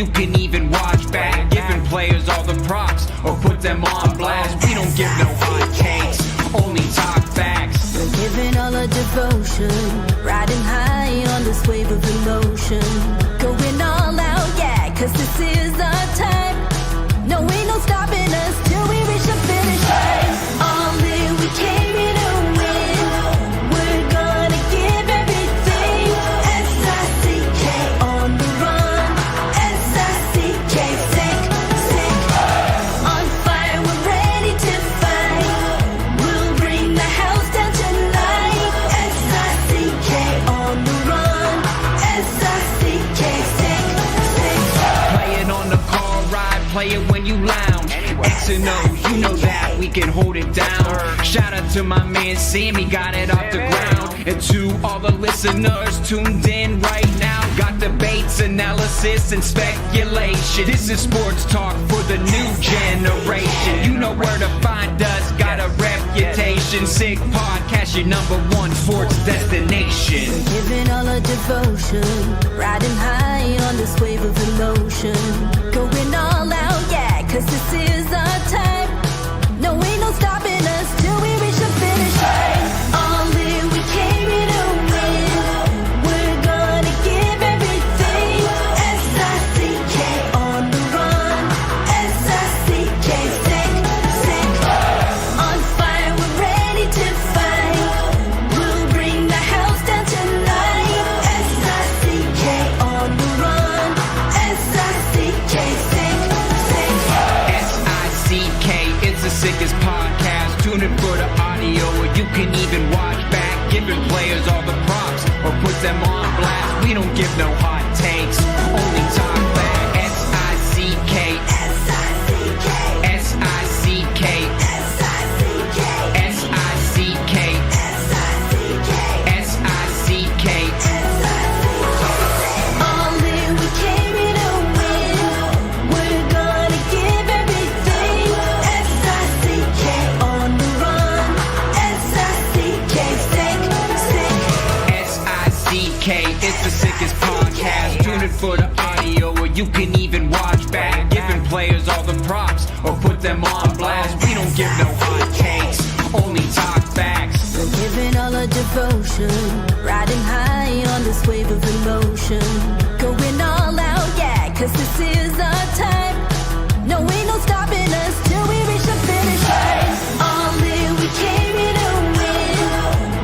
you can even watch back. Giving players all the props or put them on blast. We don't give no hot takes, only talk facts. We're giving all our devotion, riding high on this wave of emotion. Going all out, yeah, cause this is our time. No, ain't no stopping us till we reach the finish line. All in, we came here to win. We're gonna give everything. S-I-C-K on the run. S-I-C-K, sick, sick. On fire, we're ready to fight. We'll bring the house down tonight. S-I-C-K on the run. S-I-C-K, sick, sick. Play it on the car ride, play it when you lounge. X and O, you know that we can hold it down. Shout out to my man Sammy, got it off the ground. And to all the listeners tuned in right now, got debates, analysis, and speculation. This is sports talk for the new generation. You know where to find us, got a reputation. Sick podcast, your #1 sports destination. Giving all our devotion, riding high on this wave of emotion. Going all out, yeah, cause this is our time. No, ain't no stopping us till we reach the finish line. All in, we came here to win. We're gonna give everything. S-I-C-K on the run. S-I-C-K, sick, sick. On fire, we're ready to fight. We'll bring the house down tonight. S-I-C-K on the run. S-I-C-K, sick, sick. S-I-C-K, it's the sickest podcast. Tune in for the audio, or you can even watch back. Giving players all the props or put them on blast. We don't give no hot takes, only talk back. S-I-C-K, S-I-C-K, S-I-C-K, S-I-C-K, S-I-C-K, S-I-C-K, S-I-C-K. All in, we came here to win. We're gonna give everything. S-I-C-K on the run. S-I-C-K, sick, sick. S-I-C-K, it's the sickest podcast. Tune in for the audio, or you can even watch back. Giving players all the props or put them on blast. We don't give no hot takes, only talk facts. We're giving all our devotion, riding high on this wave of emotion. Going all out, yeah, cause this is our time. No, ain't no stopping us till we reach the finish line. All in, we came here to win.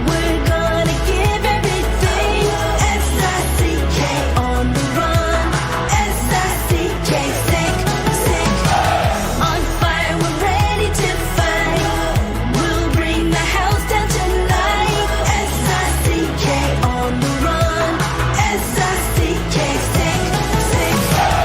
We're gonna give everything. S-I-C-K on the run. S-I-C-K, sick, sick. On fire, we're ready to fight. We'll bring the house down tonight. S-I-C-K on the run. S-I-C-K, sick, sick.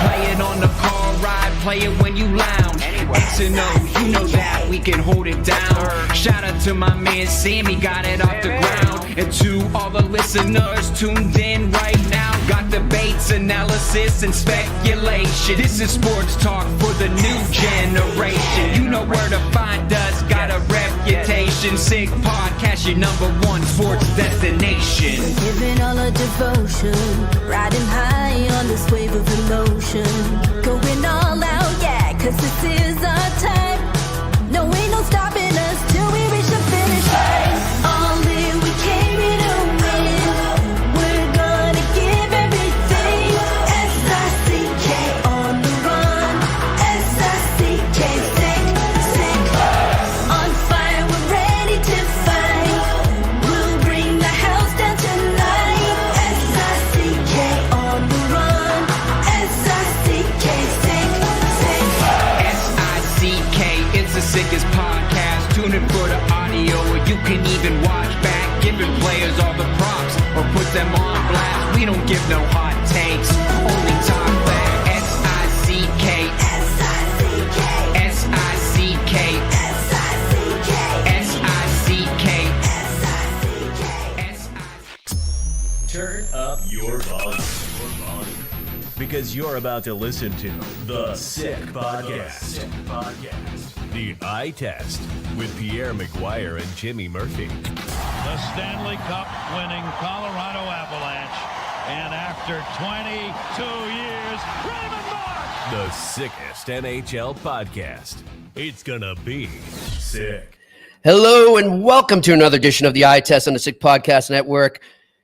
Play it on the car ride, play it when you lounge. X and O, you know that we can hold it down. Shout out to my man Sammy, got it off the ground. And to all the listeners tuned in right now, got debates, analysis, and speculation. This is sports talk for the new generation. You know where to find us, got a reputation. Sick podcast, your #1 sports destination. Giving all our devotion, riding high on this wave of emotion. Going all out, yeah, cause this is our time. No, ain't no stopping us till we reach the finish line. All in, we came here to win. We're gonna give everything. S-I-C-K on the run. S-I-C-K, sick, sick. On fire, we're ready to fight. We'll bring the house down tonight. S-I-C-K on the run. S-I-C-K, sick, sick. S-I-C-K, it's the sickest podcast. Tune in for the audio, or you can even watch back. Giving players all the props or put them on blast. We don't give no hot takes, only talk back. S-I-C-K, S-I-C-K, S-I-C-K, S-I-C-K, S-I-C-K, S-I-C-K. Turn up your volume. Because you're about to listen to The Sick Podcast. The Eye Test with Pierre, McGuire, and Jimmy Murphy. The Stanley Cup winning Colorado Avalanche. And after 22 years, Raymond Moore The sickest NHL podcast. It's gonna be sick. Hello and welcome to another edition of the Eye Test on the Sick Podcast Network.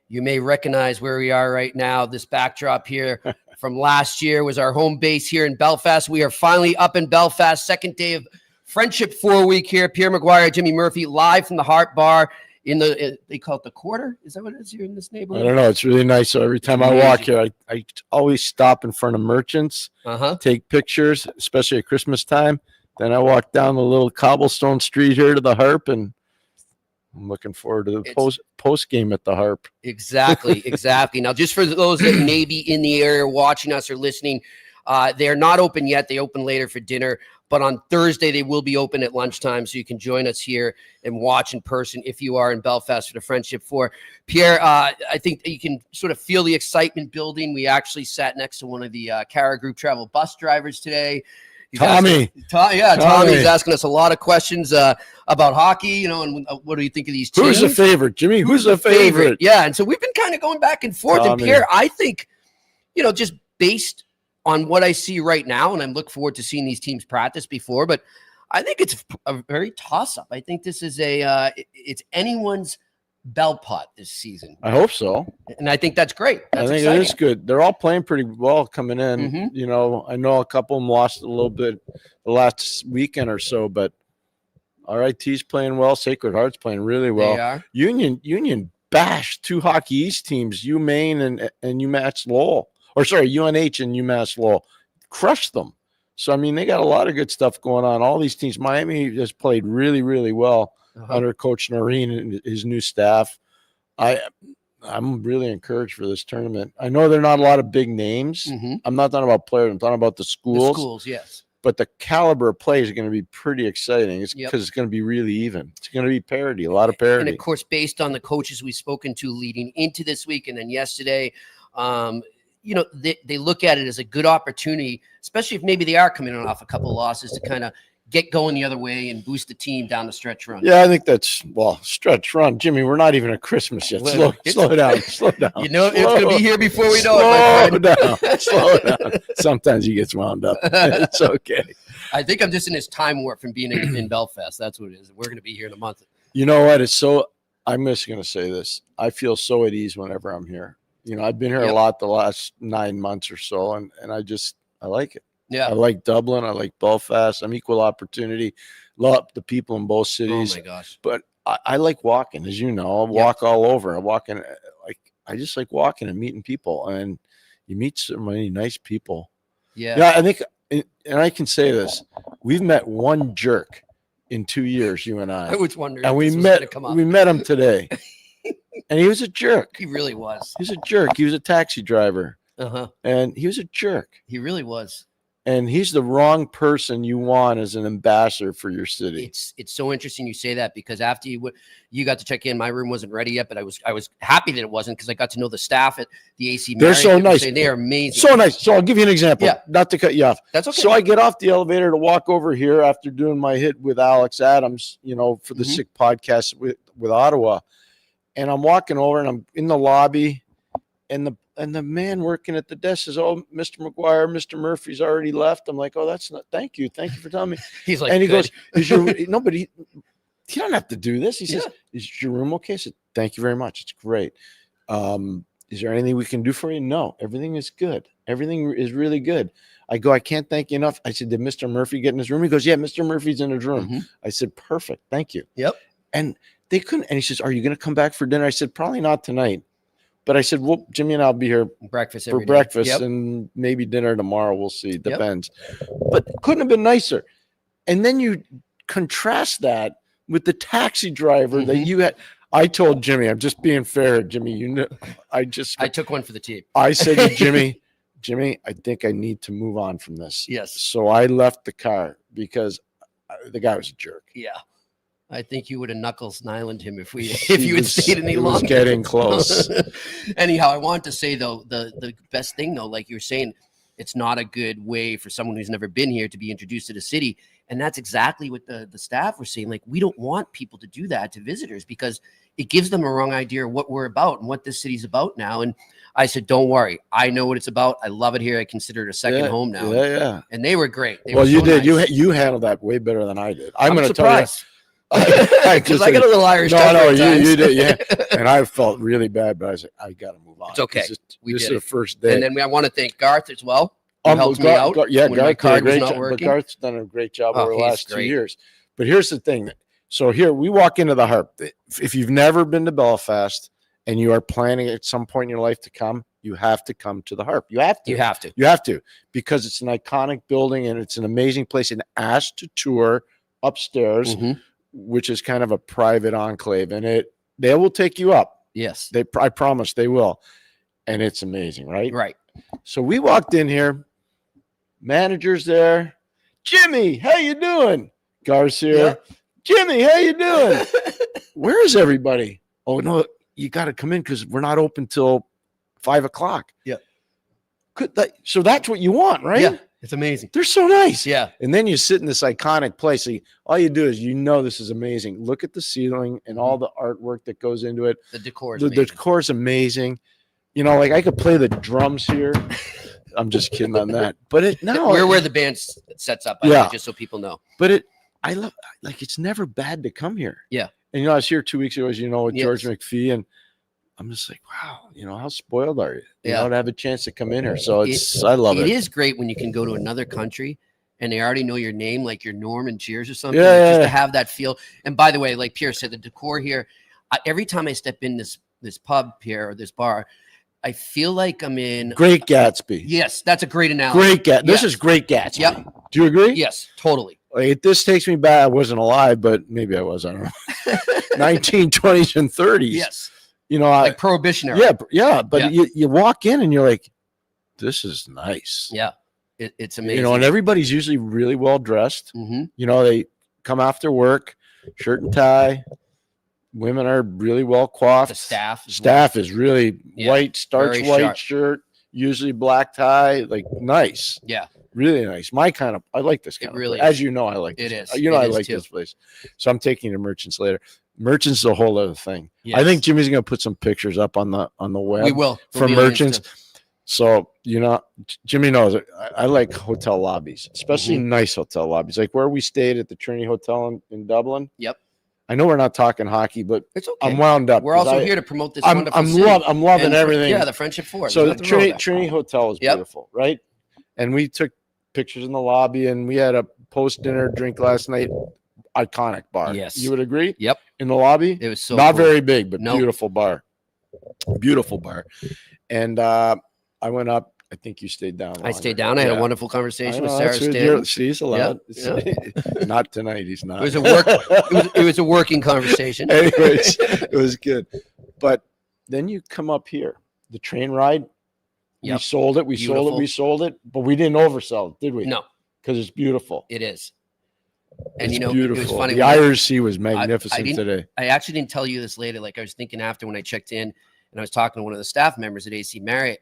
You may recognize where we are right now. This backdrop here from last year was our home base here in Belfast. We are finally up in Belfast, second day of Friendship 4 week here. Pierre, McGuire, Jimmy Murphy, live from the Harp Bar in the, they call it the Quarter? Is that what it is here in this neighborhood? I don't know. It's really nice. So every time I walk here, I always stop in front of merchants, take pictures, especially at Christmas time. Then I walk down the little cobblestone street here to the Harp, and I'm looking forward to the post game at the Harp. Exactly. Now, just for those that may be in the area watching us or listening, they are not open yet. They open later for dinner. But on Thursday, they will be open at lunchtime, so you can join us here and watch in person if you are in Belfast for the Friendship 4. Pierre, I think you can sort of feel the excitement building. We actually sat next to one of the Cara Group Travel bus drivers today. Tommy. Tommy's asking us a lot of questions about hockey, and what do you think of these teams? Who's the favorite, Jimmy? Who's the favorite? Yeah, and so we've been kind of going back and forth. Tommy. And Pierre, I think, just based on what I see right now, and I'm looking forward to seeing these teams practice before, but I think it's a very toss-up. I think this is it's anyone's bell pot this season. I hope so. And I think that's great. I think it is good. They're all playing pretty well coming in. I know a couple of them lost a little bit the last weekend or so, but RIT's playing well. Sacred Heart's playing really well. They are. Union bashed two Hockey East teams, UMaine and UMass Lowell. UNH and UMass Lowell. Crushed them. So, they got a lot of good stuff going on. All these teams. Miami has played really, really well under Coach Noreen and his new staff. I'm really encouraged for this tournament. I know there are not a lot of big names. I'm not talking about players. I'm talking about the schools. The schools, yes. But the caliber of play is going to be pretty exciting. It's because it's going to be really even. It's going to be parity, a lot of parity. And, of course, based on the coaches we've spoken to leading into this week and then yesterday, they look at it as a good opportunity, especially if maybe they are coming off a couple of losses, to kind of get going the other way and boost the team down the stretch run. Yeah, I think that's, stretch run. Jimmy, we're not even at Christmas yet. Slow down. Slow down. It's going to be here before we know it. Slow down. Sometimes he gets wound up. It's okay. I think I'm just in this time warp from being in Belfast. That's what it is. We're going to be here in a month. You know what? I'm just going to say this. I feel so at ease whenever I'm here. I've been here a lot the last 9 months or so, and I like it. Yeah. I like Dublin. I like Belfast. I'm equal opportunity. Love the people in both cities. Oh, my gosh. But I like walking, as you know. I walk all over. I just like walking and meeting people. And you meet so many nice people. Yeah, I think, and I can say this, we've met one jerk in 2 years, you and I. I was wondering. And we met him today. And he was a jerk. He really was. He was a jerk. He was a taxi driver. And he was a jerk. He really was. And he's the wrong person you want as an ambassador for your city. It's so interesting you say that, because after you got to check in, my room wasn't ready yet, but I was happy that it wasn't, because I got to know the staff at the AC. They're so nice. They are amazing. So nice. So I'll give you an example. Yeah. Not to cut you off. That's okay. So I get off the elevator to walk over here after doing my hit with Alex Adams, for the Sick Podcast with Ottawa. And I'm walking over and I'm in the lobby, and the man working at the desk says, "Oh, Mr. McGuire, Mr. Murphy's already left." I'm like, "Oh, that's not. Thank you for telling me." He's like, and he good. goes, "Is your no?" But he don't have to do this. He says, "Is your room okay?" I said, "Thank you very much. It's great. Is there anything we can do for you?" "No, everything is good. Everything is really good." I go, "I can't thank you enough." I said, "Did Mr. Murphy get in his room?" He goes, "Yeah, Mr. Murphy's in his room." I said, "Perfect. Thank you." Yep. And they couldn't. And he says, "Are you going to come back for dinner?" I said, "Probably not tonight." But I said, "Well, Jimmy and I'll be here for breakfast and maybe dinner tomorrow. We'll see. Depends." But couldn't have been nicer. And then you contrast that with the taxi driver that you had. I told Jimmy, I'm just being fair, Jimmy. I took one for the team. I said to Jimmy, I think I need to move on from this. Yes. So I left the car because the guy was a jerk. Yeah. I think you would have Knuckles Nyland him if you had stayed any longer. He was getting close. Anyhow, I want to say, though, the best thing, though, like you were saying, it's not a good way for someone who's never been here to be introduced to the city. And that's exactly what the staff were saying. Like, we don't want people to do that to visitors because it gives them a wrong idea of what we're about and what this city's about now. And I said, don't worry. I know what it's about. I love it here. I consider it a second home now. Yeah. And they were great. They Well, were you so did. nice. You handled that way better than I did. I'm going to tell you. surprised. Because I got a little Irish temper No, at times. you did, yeah. And I felt really bad, but I was like, I got to move on. It's okay. This is the first day. And then I want to thank Garth as well. Who helped me out yeah, when my Garth did a card was great not job. But working. Garth's done a great job Oh, over the he's last 2 great. years. But here's the thing. So here we walk into the Harp. If you've never been to Belfast and you are planning at some point in your life to come, you have to come to the Harp. You have to. You have to, because it's an iconic building and it's an amazing place. And ask to tour upstairs, which is kind of a private enclave, and they will take you up. Yes. I promise they will. And it's amazing, right? Right. So we walked in here, manager's there. Jimmy, how you doing? Garcia. Yep. Jimmy, how you doing? Where is everybody? Oh no, you got to come in because we're not open till 5 o'clock. Yeah. So that's what you want, right? Yeah. It's amazing. They're so nice. Yeah. And then you sit in this iconic place. So all you do is this is amazing. Look at the ceiling and all the artwork that goes into it. The decor is The amazing. decor is amazing. Like I could play the drums here. I'm just kidding on that. But We're where the band sets up, by the way, just so people know. But I love, it's never bad to come here. Yeah. And I was here 2 weeks ago, as you know, with George Yes. McPhee, and I'm just like, wow, how spoiled are you? Yeah. To have a chance to come in here. So I love it. It is great when you can go to another country and they already know your name, like your Norm and Cheers or something. Yeah. Just to have that feel. And by the way, like Pierre said, the decor here, every time I step in this pub here or this bar, I feel like I'm in Great Gatsby. Yes, that's a great analogy. Great Gatsby. This Yes. is Great Gatsby. Yep. Do you agree? Yes, totally. This takes me back. I wasn't alive, but maybe I was. I don't know. 1920s and 30s. Yes. Like Prohibition era. Yeah. But you walk in and you're like, this is nice. Yeah. It's amazing. And everybody's usually really well dressed. They come after work, shirt and tie. Women are really well coiffed. The staff. Staff is really white, starch very white sharp. shirt, usually black tie, nice. Yeah. Really nice. I like this kind It really of place. is. As you know, I like It this. is. I It is like too. this place. So I'm taking you to Merchants later. Merchants is a whole other thing. Yes. I think Jimmy's going to put some pictures up on the web. We will. For We'll be on Merchants. Insta. So, Jimmy knows it. I like hotel lobbies, especially nice hotel lobbies, like where we stayed at the Trinity Hotel in Dublin. Yep. I know we're not talking hockey, but It's okay. I'm wound up. We're also here to promote this wonderful I'm city. loving And, everything. Yeah, the Friendship Forest. So the Nothing wrong with that. Trinity Hotel was beautiful, right? And we took pictures in the lobby, and we had a post-dinner drink last night. Iconic bar. Yes. You would agree? Yep. In the lobby? It was so not cool. very big, but Nope. beautiful bar. Beautiful bar. And I went up. I think you stayed down. I stayed down. I had a wonderful conversation with Sarah Stanton. She's allowed. Yeah. Not tonight. He's not. It was a work. It was a working conversation. Anyways, it was good. But then you come up here, the train ride. Yep. We sold it. We sold it. But we didn't oversell it, did we? No, because it's beautiful. it is. And It's it beautiful. was funny. The Irish Sea was magnificent today. I actually didn't tell you this later. Like I was thinking after when I checked in, and I was talking to one of the staff members at AC Marriott.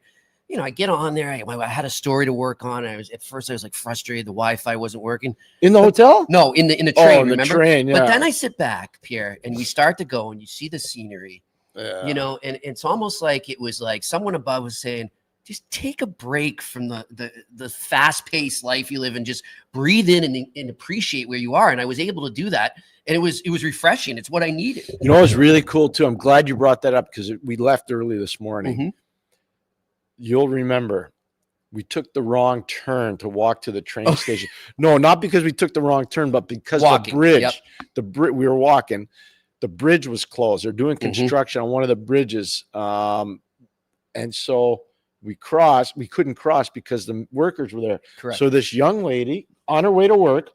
I get on there. I had a story to work on. And at first I was frustrated. The Wi-Fi wasn't working. In the hotel? No, in the train. Oh, in the remember? train. Yeah. But then I sit back, Pierre, and we start to go, and you see the scenery. Yeah. And it's almost like it was like someone above was saying, just take a break from the fast-paced life you live and just breathe in and appreciate where you are. And I was able to do that. And it was refreshing. It's what I needed. It's really cool too. I'm glad you brought that up because we left early this morning. You'll remember we took the wrong turn to walk to the train station. No, not because we took the wrong turn, but because Walking. the bridge, we were walking. The bridge was closed. They're doing construction on one of the bridges. And so we couldn't cross because the workers were there. Correct. So this young lady on her way to work,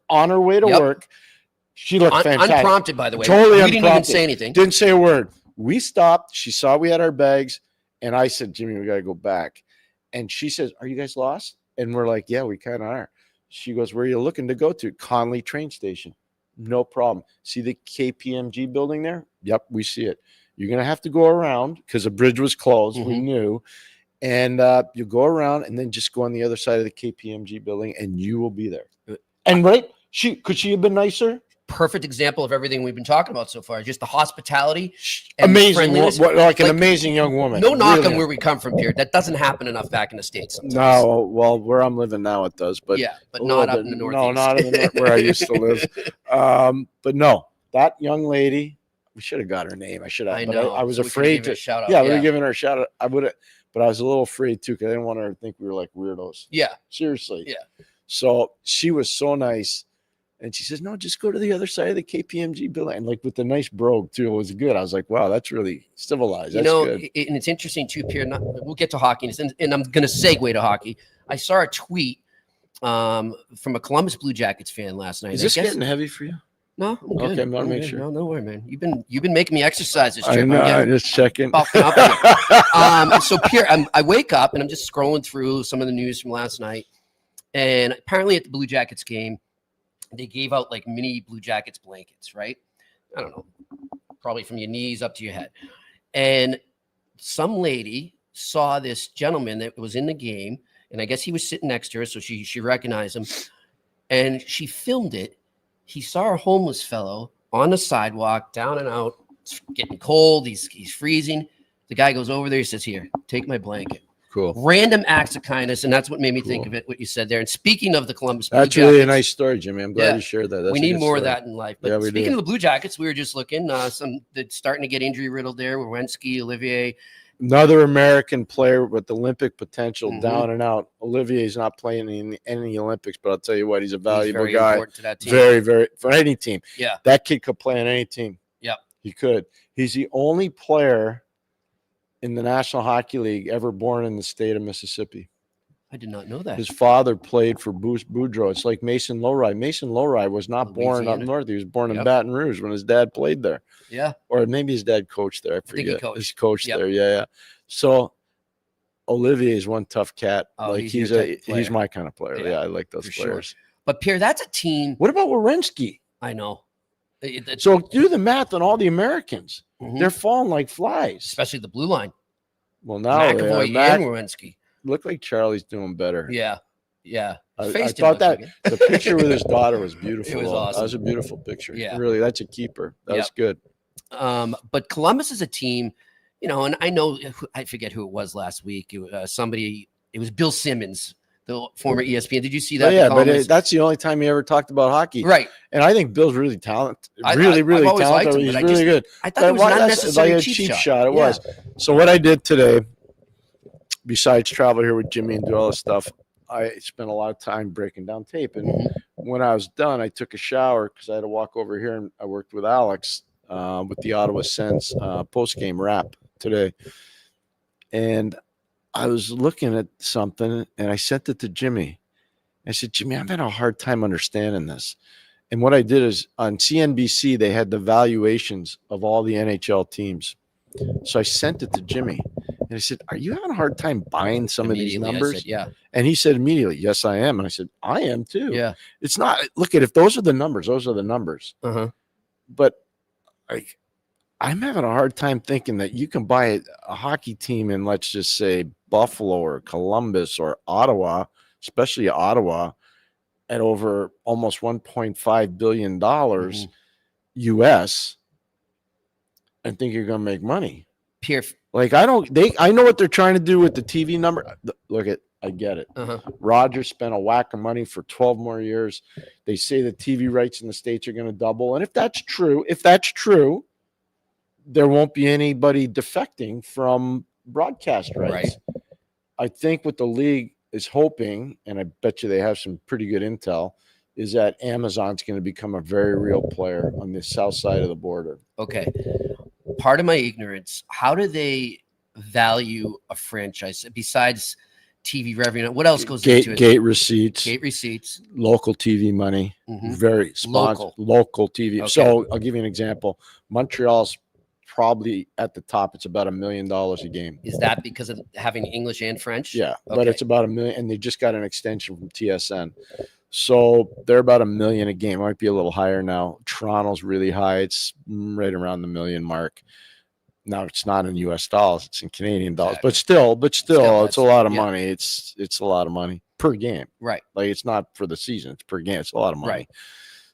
she looked fantastic. Unprompted, by the way. Totally we didn't even unprompted. say anything. Didn't say a word. We stopped. She saw we had our bags. And I said, Jimmy, we got to go back. And she says, are you guys lost? And we're like, yeah, we kind of are. She goes, where are you looking to go to? Conley train station. No problem. See the KPMG building there? Yep, we see it. You're going to have to go around because the bridge was closed. We knew. And you go around and then just go on the other side of the KPMG building and you will be there. And could she have been nicer? perfect example of everything we've been talking about so far. Just the hospitality, and amazing, friendliness. like an amazing young woman. No knock Really. on where we come from, Pierre. That doesn't happen enough back in the States sometimes. No, well, where I'm living now it does, but yeah, but a not little up bit- in the No, Northeast. not in the where I used to live. But no, that young lady, we should have got her name. I should have. I but know. I was so we could've afraid given her to. a shout out. Yeah, we would have given her a shout out. I would have, but I was a little afraid too because I didn't want her to think we were like weirdos. Yeah. Seriously. Yeah. So she was so nice. And she says, no, just go to the other side of the KPMG building. And like with the nice brogue too, it was good. I was like, wow, that's really civilized. That's good. And it's interesting too, Pierre. We'll get to hockey, and I'm going to segue to hockey. I saw a tweet from a Columbus Blue Jackets fan last night. Is this getting heavy for you? No, I'm good. Okay, I'm gonna I'm make good. sure. No, no worry, man. You've been making me exercise this trip. I know, I'm just checking. Bulking up here. So Pierre, I wake up and I'm just scrolling through some of the news from last night, and apparently at the Blue Jackets game, they gave out like mini Blue Jackets blankets, right? I don't know, probably from your knees up to your head. And some lady saw this gentleman that was in the game, and I guess he was sitting next to her, so she recognized him, and she filmed it. He saw a homeless fellow on the sidewalk, down and out. It's getting cold. He's freezing. The guy goes over there. He says, "Here, take my blanket." Cool. Random acts of kindness, and that's what made me think of it. What you said there. And speaking of the Columbus Blue That's really a Jackets, nice story, Jimmy. I'm glad Yeah. you shared that. That's we a need good more of story. that in life. But Yeah, we speaking do. of the Blue Jackets, we were just looking. Some that's starting to get injury riddled there. Werenski, Olivier. Another American player with Olympic potential, Mhm. down and out. Olivier's not playing in any Olympics, but I'll tell you what, he's a He's valuable very guy. important to that team. Very, very for any team. Yeah. That kid could play on any team. Yep. He could. He's the only player in the National Hockey League ever born in the state of Mississippi. I did not know that. His father played for Bruce Boudreaux. It's like Mason Lowry. Mason Lowry was not born up Louisiana. north. He was born in Yep. Baton Rouge when his dad played there. Yeah. Or maybe his dad coached there. I think he forget. coached. He's coached Yep. there. Yeah. So Olivier is one tough cat. Oh, like he's your type of he's player. my kind of player. Yeah, Yeah, I like those for sure. players. But Pierre, that's a team. What about Werenski? I know. So do the math on all the Americans. Mhm. They're falling like flies. Especially the blue line. Well, now they are. McAvoy Mac and Werenski. look like Charlie's doing better. Yeah. Yeah. I Face didn't thought look that so good. the picture with his daughter was beautiful. It was though. awesome. That was a beautiful picture. Yeah. Really, that's a keeper. That was good. But Columbus is a team, and I know I forget who it was last week. It was Bill Simmons, the former ESPN. Did you see that? Yeah, The but comments? that's the only time he ever talked about hockey. Right. And I think Bill's really talented. I've Really always liked talented. him, He's but I really just- good. I thought it was But not that's necessarily like a cheap shot. It Yeah. was. So what I did today, besides travel here with Jimmy and do all this stuff, I spent a lot of time breaking down tape. And Mhm. when I was done, I took a shower because I had to walk over here, and I worked with Alex with the Ottawa Sens post-game wrap today. And I was looking at something, and I sent it to Jimmy. I said, Jimmy, I'm having a hard time understanding this. And what I did is on CNBC, they had the valuations of all the NHL teams. So I sent it to Jimmy. And I said, are you having a hard time buying some of these Immediately, I numbers? said, yeah. And he said immediately, yes, I am. And I said, I am too. Yeah. It's not, look at, if those are the numbers, those are the numbers. Uh-huh. But like, I'm having a hard time thinking that you can buy a hockey team in, let's just say, Buffalo or Columbus or Ottawa, especially Ottawa, at over almost $1.5 billion US, and think you're going to make money. Pierre. Like, I know what they're trying to do with the TV number. Look at, I get it. Uh-huh. Rogers spent a whack of money for 12 more years. They say the TV rights in the States are going to double. And if that's true, there won't be anybody defecting from broadcast rights. Right. I think what the league is hoping, and I bet you they have some pretty good intel, is that Amazon's going to become a very real player on the south side of the border. Okay. Part of my ignorance, how do they value a franchise besides TV revenue? What else goes into it? Gate receipts, Gate receipts. local TV money, Mhm. very local TV. Okay. So I'll give you an example. Montreal's probably at the top. It's about $1 million a game. Is that because of having English and French? Yeah, but Okay. it's about $1 million, and they just got an extension from TSN. So they're about $1 million a game. Might be a little higher now. Toronto's really high. It's right around the $1 million mark. Now it's not in US dollars, it's in Canadian dollars. Exactly. But still, it's a that's- lot of yeah. money. It's a lot of money per game. Right. Like, it's not for the season, it's per game. It's a lot of money. Right.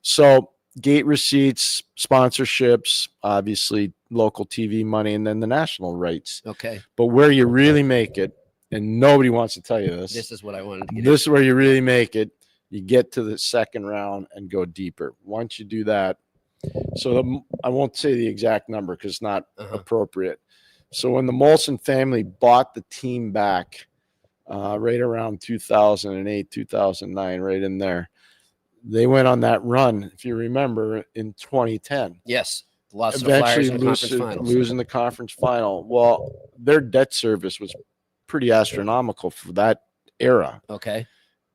So gate receipts, sponsorships, obviously local TV money, and then the national rights. Okay. But where you really make it, and nobody wants to tell you this, This is what I wanted to get this is where you really make it. You get to the second round and go deeper. Once you do that, I won't say the exact number because it's not appropriate. So when the Molson family bought the team back right around 2008, 2009, right in there, they went on that run, if you remember, in 2010. Yes. Lost the Flyers in the conference finals. Losing the conference final. Well, their debt service was pretty astronomical for that era. Okay.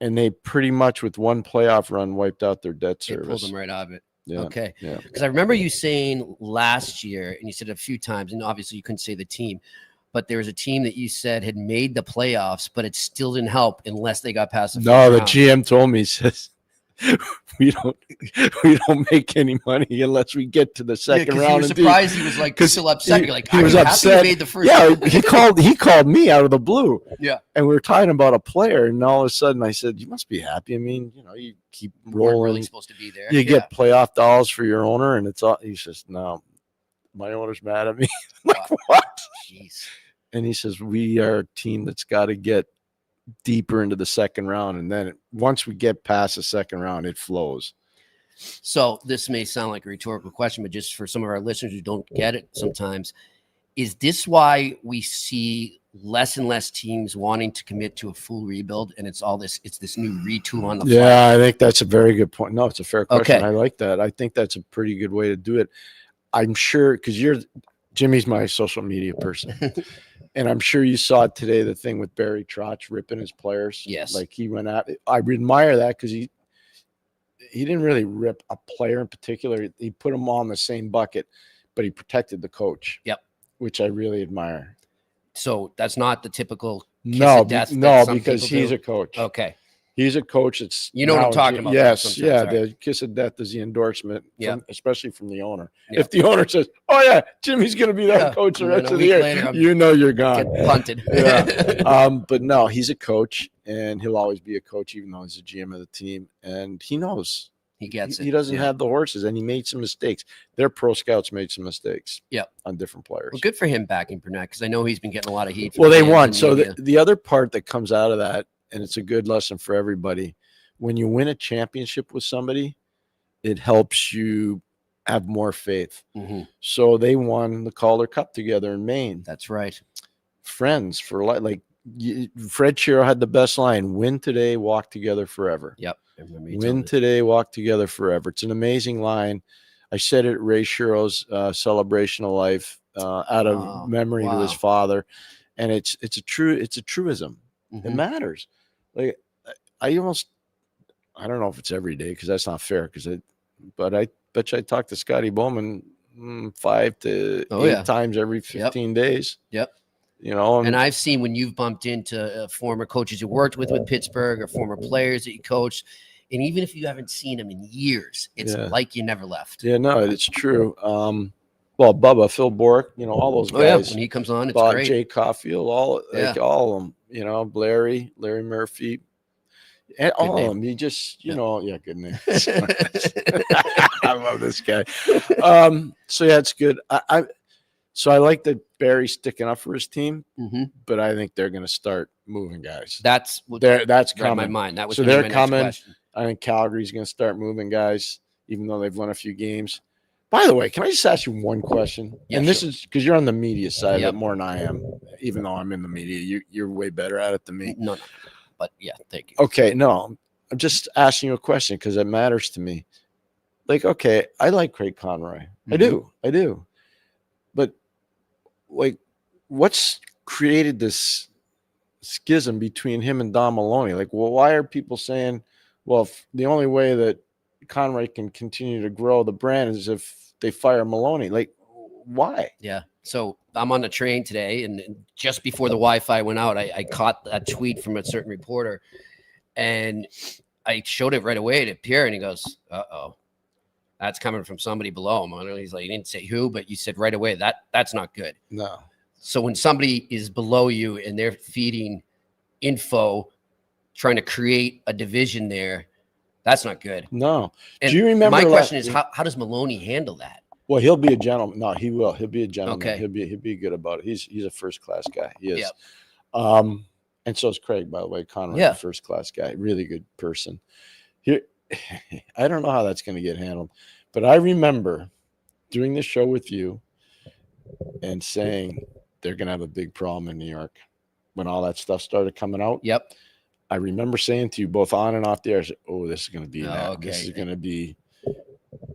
And they pretty much, with one playoff run, wiped out their debt service. It pulled them right out of it. Yeah. Okay. Yeah. Because I remember you saying last year, and you said it a few times, and obviously you couldn't say the team, but there was a team that you said had made the playoffs, but it still didn't help unless they got past the first No, the round. GM told me, he says, we don't make any money unless we get to the second round. He was surprised. He was like still upset. You're like, he was upset. upset. You made the first Yeah, round. he called me out of the blue. Yeah. And we were talking about a player, and all of a sudden I said, "You must be happy. I mean, you keep You weren't rolling. really supposed to be there. You get playoff dollars for your owner, and it's all." He says, "No, my owner's mad at me." I'm like, what? Jeez. And he says, "We are a team that's got to get deeper into the second round, and then once we get past the second round, it flows." So this may sound like a rhetorical question, but just for some of our listeners who don't get it sometimes, is this why we see less and less teams wanting to commit to a full rebuild, and it's this new retool on the fly? Yeah, I think that's a very good point. No, it's a fair question. Okay. I like that. I think that's a pretty good way to do it. I'm sure, because Jimmy's my social media person. And I'm sure you saw it today, the thing with Barry Trotz ripping his players. Yes. Like he went out. I admire that because he didn't really rip a player in particular. He put them all in the same bucket, but he protected the coach. Yep. Which I really admire. So that's not the typical kiss No, of death that no, some because people he's do? a coach. Okay. He's a coach. It's You know what I'm talking about. Yes, Sometimes, yeah. right. The kiss of death is the endorsement, Yeah. especially from the owner. Yeah. If the owner says, "Oh yeah, Jimmy's going to be that Yeah. coach the And then rest a of the week year," later, I'm- you know you're gone. Get punted. Yeah. But no, he's a coach, and he'll always be a coach, even though he's a GM of the team. And he knows He gets it. he doesn't Yeah. have the horses, and he made some mistakes. Their pro scouts made some mistakes. Yep. On different players. Well, good for him backing Burnett, because I know he's been getting a lot of heat. Well, from they fans won. and So media. the other part that comes out of that, and it's a good lesson for everybody, when you win a championship with somebody, it helps you have more faith. Mhm. So they won the Calder Cup together in Maine. That's right. Friends for life. Like Fred Shero had the best line: "Win today, walk together forever." Yep. I remember you Win telling me. today, walk together forever. It's an amazing line. I said it at Ray Shero's celebration of life out of Oh, memory to his wow. father, and it's a truism. It Mhm. matters. Like I don't know if it's every day because that's not fair. But I bet you I talk to Scotty Bowman 5 to 8 times every 15 days. Yep. And I've seen when you've bumped into former coaches you worked with Pittsburgh or former players that you coached, and even if you haven't seen them in years, it's Yeah. like you never left. yeah, no, it's true. Well, Bubba, Phil Bork, all those Oh yeah, guys. when he comes on, it's Bob, great. Jay Caulfield, all of them, Larry Murphy, and all name. of them. You just, good name. I love this guy. So yeah, it's good. I like that Barry's sticking up for his team, Mhm. but I think they're going to start moving guys. That's what That's read my coming. mind. That was So gonna be they're my next coming. question. I think Calgary's going to start moving guys, even though they've won a few games. By the way, can I just ask you one question? Yeah, and this sure. is because you're on the media side Yep. of it more than I am, even though I'm in the media. You're way better at it than me. No. But yeah, thank you. Okay, no, I'm just asking you a question because it matters to me. Like, okay, I like Craig Conroy. I do. But like, what's created this schism between him and Don Maloney? Like, well, why are people saying, well, if the only way that Conroy can continue to grow the brand is if they fire Maloney? Like, why? Yeah. So I'm on the train today, and just before the Wi-Fi went out, I caught a tweet from a certain reporter, and I showed it right away to Pierre, and he goes, "Uh-oh, that's coming from somebody below him." And he's like, "He didn't say who, but you said right away that's not good." No. So when somebody is below you and they're feeding info, trying to create a division there, That's not good. No. And Do you remember? my question is, how does Maloney handle that? Well, he'll be a gentleman. No, he will. He'll be a gentleman. Okay. He'll be good about it. He's a first class guy. He is. Yep. And so is Craig, by the way. Conrad, Yeah. a first class guy, really good person. Here, I don't know how that's going to get handled, but I remember doing this show with you and saying they're going to have a big problem in New York when all that stuff started coming out. Yep. I remember saying to you both on and off the air, I said, "Oh, this is going to be that. Okay. This is going to be."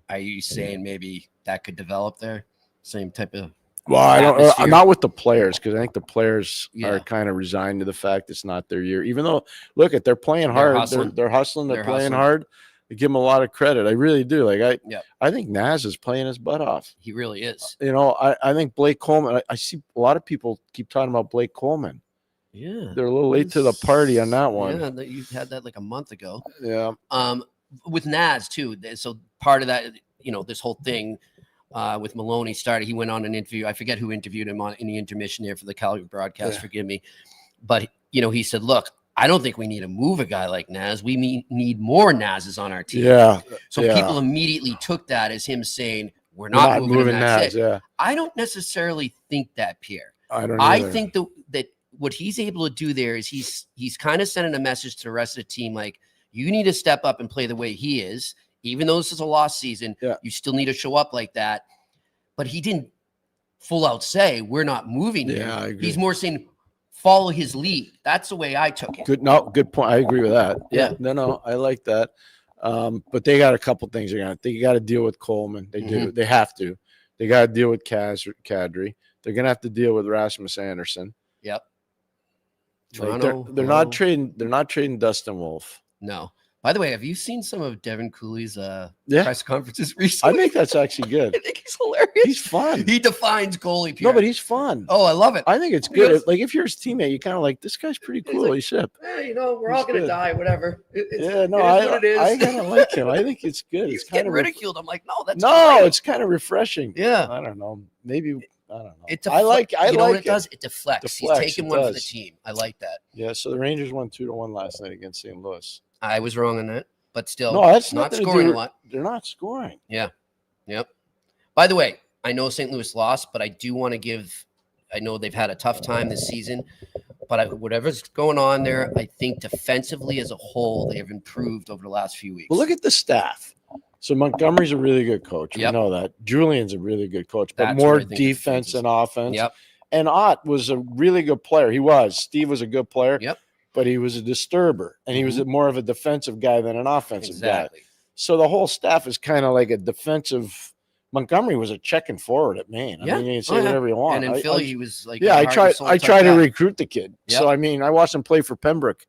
Are you saying maybe that could develop there? Same type of Well, I don't. atmosphere? Not with the players, because I think the players Yeah. are kind of resigned to the fact it's not their year. Even though, look, they're playing hard. hustling. They're hustling. They're playing hustling. hard. I give them a lot of credit. I really do. Like Yep. I think Naz is playing his butt off. He really is. You know, I think Blake Coleman. I see a lot of people keep talking about Blake Coleman. Yeah. They're a little late to the party on that one. Yeah, you had that like a month ago. Yeah. With Naz too. So part of that, this whole thing with Maloney started. He went on an interview. I forget who interviewed him in the intermission there for the Calgary broadcast. Yeah. Forgive me, but he said, "Look, I don't think we need to move a guy like Naz. We need more Nazes on our team." Yeah. So yeah. people immediately took that as him saying, "We're not moving him, that's Naz. it." Yeah. I don't necessarily think that, Pierre. I don't. I either. think that what he's able to do there is he's kind of sending a message to the rest of the team, like, you need to step up and play the way he is. Even though this is a lost season, Yeah. you still need to show up like that. But he didn't full out say, we're not moving him. I agree. He's more saying, follow his lead. That's the way I took it. Good. No, good point. I agree with that. Yeah. No, I like that. But they got a couple things they got to deal with Coleman. They do. They have to. They got to deal with Kadri. They're gonna have to deal with Rasmus Anderson. Yep. Like, Toronto, they're not trading. They're not trading Dustin Wolf. No. By the way, have you seen some of Devin Cooley's Yeah. press conferences I recently? think that's actually good. I think he's hilarious. He's fun. He defines goalie, Pierre. No, but he's fun. Oh, I love it. I think it's He good. goes- Like if you're his teamate, you kind of like this guy's pretty He's cool. like, He's hip. Hey, we're all He's going to good. die, whatever. Yeah, no, it is what it is. I kind of like him. I think it's good. He's It's kind getting of ridiculed. I'm like, no, that's no, great. it's kind of refreshing. Yeah. I don't know. Maybe I don't know. It I like. you know what it it. does? It deflects. He's Deflects, taking it one for the does. team. I like that. Yeah. So the Rangers won 2-1 last night against St. Louis. I was wrong on that, but still, No, that's not nothing to scoring do- a lot. They're not scoring. Yep. By the way, I know St. Louis lost, but I do want to give. I know they've had a tough time this season, but whatever's going on there, I think defensively as a whole, they have improved over the last few weeks. Well, look at the staff. So Montgomery's a really good coach. Yep. We know that. Julian's a really good coach, but That's more where I think the defense defense and offense. Yep. And Ott was a really good player. He was. Steve was a good player. Yep. But he was a disturber, and he was more of a defensive guy than an offensive guy. Exactly. So the whole staff is kind of like a defensive. Montgomery was a checking forward at Maine. Yeah. I mean, you can say Oh, yeah. whatever you want. And in I- Philly, I- he was like, yeah, a I heart tried. and soul I type tried to guy. recruit the kid. Yep. So I mean, I watched him play for Pembroke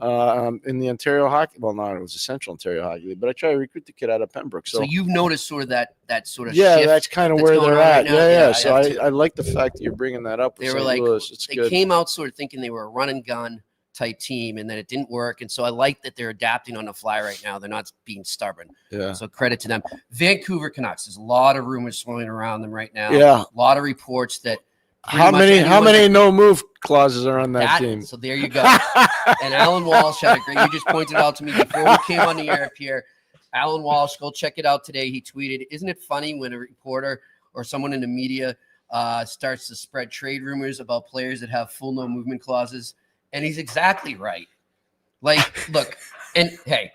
in the Ontario Hockey. Well, no, it was the Central Ontario Hockey League, but I tried to recruit the kid out of Pembroke. So you've noticed sort of that sort of yeah, shift. that's kind of that's where going they're on right at. now. Yeah, Yeah, yeah. I So have to. I like the fact that you're bringing that up. With They were St. like, Louis. It's they good. came out sort of thinking they were a run and gun type team, and then it didn't work. And so I like that they're adapting on the fly right now. They're not being stubborn. Yeah. So credit to them. Vancouver Canucks. There's a lot of rumors swirling around them right now. Yeah. A lot of reports that. pretty How much many anyone that- no move clauses are on that team? So there you go. And Alan Walsh had a great. You just pointed out to me before we came on the air, Pierre. Alan Walsh, go check it out today. He tweeted, "Isn't it funny when a reporter or someone in the media starts to spread trade rumors about players that have full no movement clauses?" And he's exactly right. Like, look, and hey,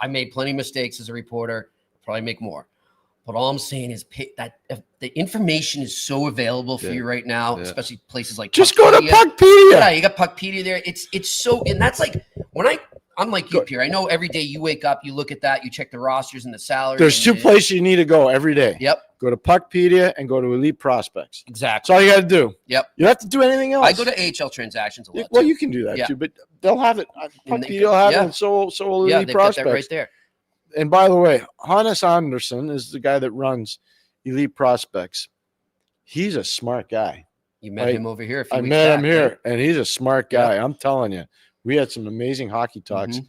I made plenty of mistakes as a reporter. Probably make more. But all I'm saying is that the information is so available for you right now, especially places like Just go to Puckpedia. Puckpedia. Yeah, you got Puckpedia there. It's so, and that's like when I'm like you, Pierre. I know every day you wake up, you look at that, you check the rosters and the salary. There's two places you need to go every day. Yep, Go to Puckpedia and go to Elite Prospects. exactly. That's all you got to do. Yep. You don't have to do anything else. I go to AHL transactions a lot. Well, too. you can do that Yeah. too, but they'll have it. And they- Puckpedia will have yeah. it, and so will yeah, Elite they've got Prospects. that right there. And by the way, Hannes Anderson is the guy that runs Elite Prospects. He's a smart guy. You met Right. him over here. A few I weeks met him back, here, right? and he's a smart guy. I'm telling you, we had some amazing hockey talks. Mhm.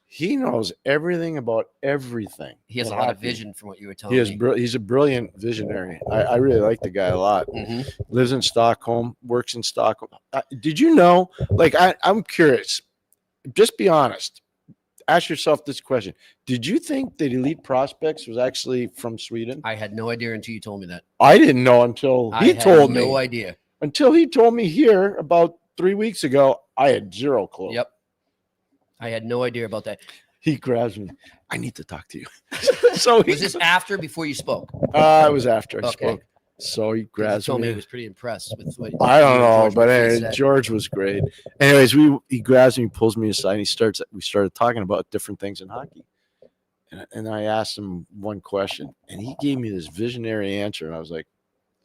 He knows everything about everything. He has a in lot of hockey. vision from what you were telling He is. me. He's a brilliant visionary. I really like the guy a lot. Mhm. Lives in Stockholm, works in Stockholm. Did you know? Like, I'm curious. Just be honest. ask yourself this question. Did you think that Elite Prospects was actually from Sweden? I had no idea until you told me that. I didn't know until he told me. No idea. Until he told me here about 3 weeks ago, I had zero clue. Yep. I had no idea about that. He grabs me. I need to talk to you. So Was this after, before you spoke? It was after I Okay. spoke. So he grabs He told me me. he was pretty impressed with what I don't know, George but McPhee anyway, said. George was great. Anyways, he grabs me, pulls me aside, and we started talking about different things in hockey. And I asked him one question, and he gave me this visionary answer, and I was like,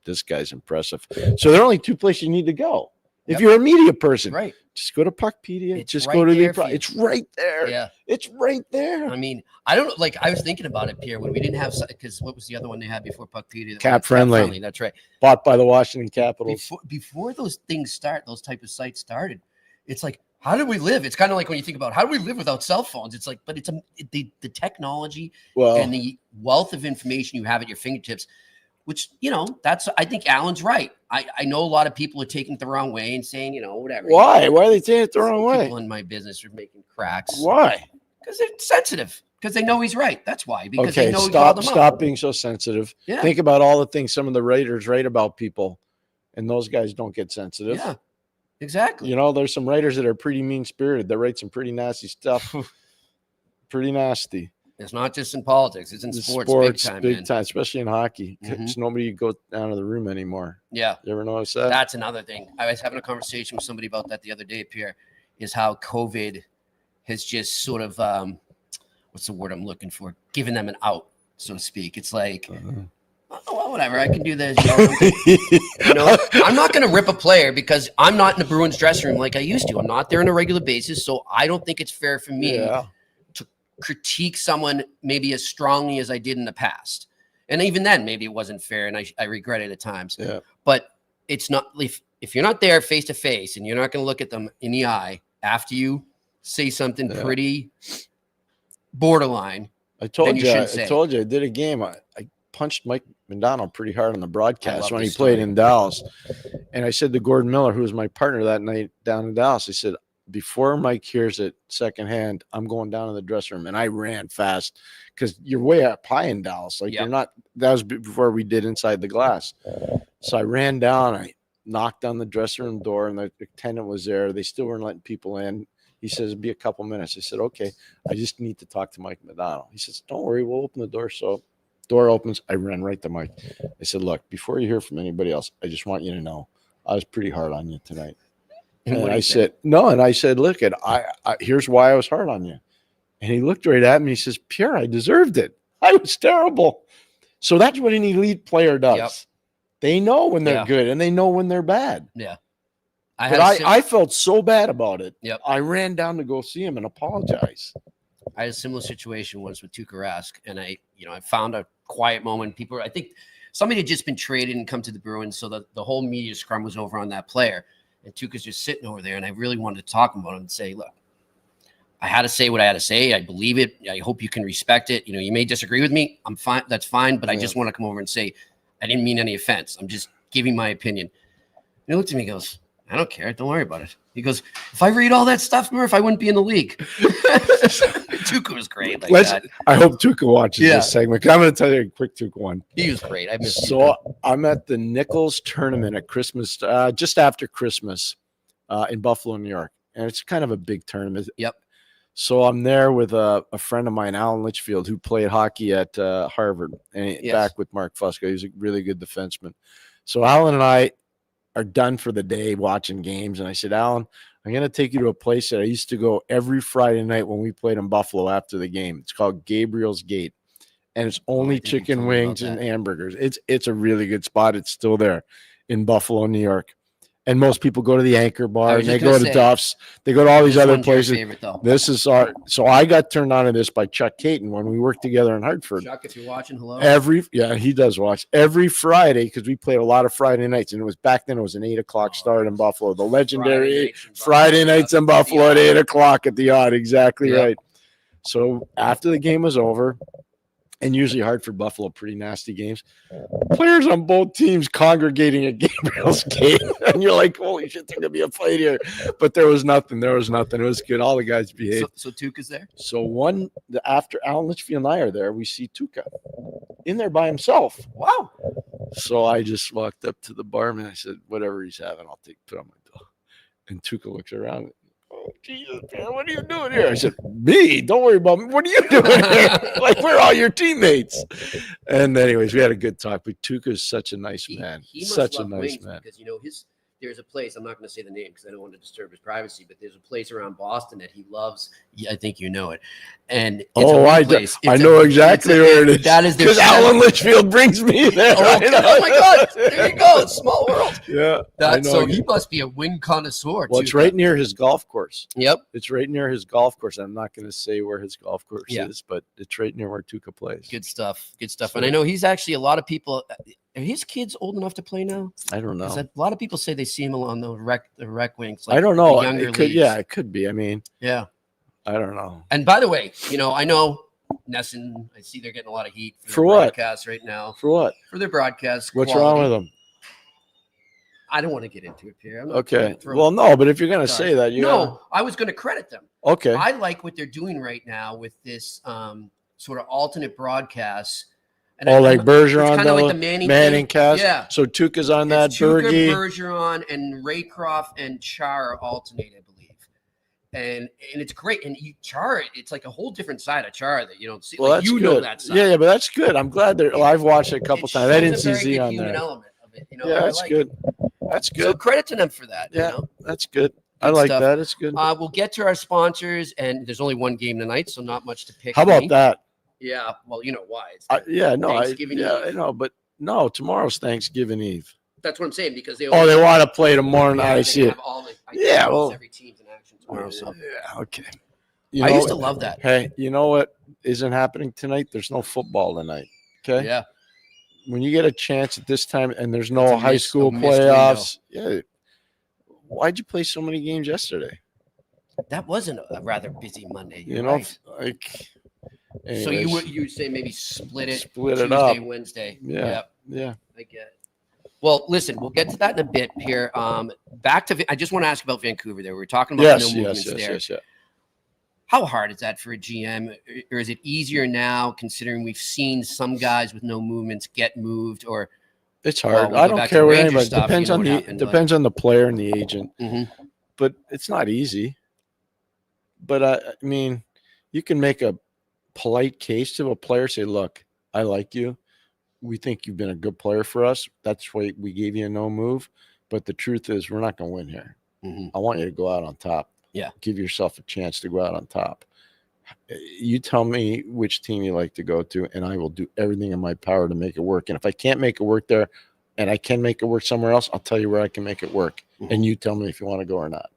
this guy's impressive. So there are only two places you need to go. If Yep. you're a media person, Right. just go to Puckpedia. It's Just right go to there for you. It's right there. Yeah. It's right there. I mean, I don't like. I was thinking about it, Pierre, when we didn't have because what was the other one they had before Puckpedia? Cap Friendly. That's right. Bought by the Washington Capitals. Before those things start, those type of sites started. It's like, how did we live? It's kind of like when you think about how do we live without cell phones? It's like, but it's the technology Well, and the wealth of information you have at your fingertips. Which, that's, I think Alan's right. I know a lot of people are taking it the wrong way and saying, whatever. why? Why are they saying it the wrong way? People in my business are making cracks. Why? Because they're sensitive. Because they know he's right. That's why. Because Okay, they know he called them stop out. being so sensitive. Yeah. Think about all the things some of the writers write about people, and those guys don't get sensitive. Yeah, exactly. There's some writers that are pretty mean-spirited. That write some pretty nasty stuff. Pretty nasty. It's not just in politics. It's in The sports big big time. time, especially in hockey. Mhm. It's nobody goes down to the room anymore. Yeah, You ever notice that? that's another thing. I was having a conversation with somebody about that the other day, Pierre, is how COVID has just sort of, what's the word I'm looking for? Given them an out, so to speak. It's like, oh, well, whatever, I can do this. I'm not going to rip a player because I'm not in the Bruins dressing room like I used to. I'm not there on a regular basis, so I don't think it's fair for me Yeah. to critique someone maybe as strongly as I did in the past. And even then, maybe it wasn't fair, and I regret it at times. Yeah. But it's not if you're not there face to face and you're not going to look at them in the eye after you say something pretty borderline. I told Then you you. should I say. told you. I did a game. I punched Mike McDonald pretty hard on the I broadcast love when he this played story. in Dallas. And I said to Gordon Miller, who was my partner that night down in Dallas, I said, before Mike hears it secondhand, I'm going down to the dressing room. And I ran fast because you're way up high in Dallas. Like you're not, that was before we did Inside the Glass. So I ran down, I knocked on the dressing room door, and the attendant was there. They still weren't letting people in. He says, it'll be a couple minutes. I said, okay, I just need to talk to Mike McDonald. He says, don't worry, we'll open the door. So door opens. I ran right to Mike. I said, look, before you hear from anybody else, I just want you to know I was pretty hard on you tonight. And I said, no. And I said, look, I here's why I was hard on you. And he looked right at me. He says, Pierre, I deserved it. I was terrible. So that's what an elite player does. Yep. They know when they're good and they know when they're bad. Yeah. I felt so bad about it. Yep. I ran down to go see him and apologize. I had a similar situation once with Tuukka Rask, and I found a quiet moment. I think somebody had just been traded and come to the Bruins, so the whole media scrum was over on that player, and Tuukka's just sitting over there, and I really wanted to talk about him and say, look, I had to say what I had to say. I believe it. I hope you can respect it. You may disagree with me. I'm fine. That's fine. But I just want to come over and say, I didn't mean any offense. I'm just giving my opinion. And he looked at me and goes, I don't care. Don't worry about it. He goes, if I read all that stuff, Murph, I wouldn't be in the league. Tuukka was great. I hope Tuukka watches this segment. 'Cause I'm going to tell you a quick Tuukka one. He was great. I missed So I'm at the Nichols tournament at Christmas, just after Christmas in Buffalo, New York. And it's kind of a big tournament. Yep. So I'm there with a friend of mine, Alan Litchfield, who played hockey at Harvard and back with Mark Fusco. He was a really good defenseman. So Alan and I are done for the day watching games. And I said, Alan, I'm going to take you to a place that I used to go every Friday night when we played in Buffalo after the game. It's called Gabriel's Gate. And it's only chicken wings and hamburgers. It's a really good spot. It's still there in Buffalo, New York. And most people go to the Anchor Bar and they go to Duff's. They go to all these other places. This is so I got turned on to this by Chuck Caton when we worked together in Hartford. Chuck, if you're watching, hello. He does watch every Friday because we played a lot of Friday nights, and it was back then. It was an 8:00 start in Buffalo, the legendary Friday nights in Buffalo at 8:00 at the Odd. Exactly right. So after the game was over, and usually Hartford, Buffalo, pretty nasty games. Players on both teams congregating at Gabriel's gate, and you're like, holy shit, there's gonna be a fight here. But there was nothing. It was good. All the guys behaved. So Tuukka's there? So after Alan Litchfield and I are there, we see Tuukka in there by himself. Wow. So I just walked up to the barman. I said, whatever he's having, I'll put on my bill. And Tuukka looks around. Oh, Jesus, man, what are you doing here? I said, me? Don't worry about me. What are you doing here? Like, we're all your teammates. And anyways, we had a good talk. But Tuukka is such a nice man. He must Such a love nice wings man. because, there's a place, I'm not going to say the name because I don't want to disturb his privacy, but there's a place around Boston that he loves. Yeah, I think you know it. And it's a wing place. I know exactly where it is. That is because Alan Litchfield brings me there. Oh my God. There you go. It's small world. Yeah. So he must be a wing connoisseur. Well, it's right near his golf course. Yep. It's right near his golf course. I'm not going to say where his golf course is, but it's right near where Tuukka plays. Good stuff. And I know he's actually a lot of people. Are his kids old enough to play now? I don't know. A lot of people say they see him on the rec wings. I don't know. The younger It could, leagues. it could be. I mean, yeah. I don't know. And by the way, I know Nesson, I see they're getting a lot of heat for their what? broadcast right now. For what? For their broadcast. What's quality. wrong with them? I don't want to get into it, Pierre. Okay. Well, no, but if you're going to say that, I was going to credit them. Okay. I like what they're doing right now with this sort of alternate broadcast. And like Bergeron, kind of like the Manning cast. Yeah. So Tuukka's on that. Tuukka, Bergeron, and Raycroft and Chara alternate, I believe. And it's great. And Chara, it's like a whole different side of Chara that you don't see. Well, like, that's good. know that side. Yeah, but that's good. I'm glad I've watched it a couple times. I didn't see Z on there. Element of it, Yeah, that's good. That's good. So credit to them for that. Yeah, that's good. I like stuff. that. It's good. We'll get to our sponsors, and there's only one game tonight, so not much to pick. How about that? Yeah, well, you know why. It's Thanksgiving Eve. I know, but no, tomorrow's Thanksgiving Eve. That's what I'm saying because they. They want to play tomorrow, and I see it. Every team's in action tomorrow. So. Yeah, okay. I used to love that. Hey, you know what isn't happening tonight? There's no football tonight. Okay. Yeah. When you get a chance at this time, and there's no high school playoffs, why'd you play so many games yesterday? That wasn't a rather busy Monday. Anyways, so you would say maybe split it Tuesday, up. Wednesday. Yeah. I get it. Well, listen, we'll get to that in a bit here. Back to I just want to ask about Vancouver there. We were talking about movements there. Yes. How hard is that for a GM, or is it easier now considering we've seen some guys with no movements get moved? Or it's hard. I don't care what anybody. Depends on the player and the agent. Mm-hmm. But it's not easy. But I mean, you can make a polite case to a player. Say, look, I like you. We think you've been a good player for us. That's why we gave you a no move. But the truth is, we're not going to win here. Mm-hmm. I want you to go out on top. Yeah. Give yourself a chance to go out on top. You tell me which team you like to go to, and I will do everything in my power to make it work. And if I can't make it work there and I can make it work somewhere else, I'll tell you where I can make it work. Mm-hmm. And you tell me if you want to go or not.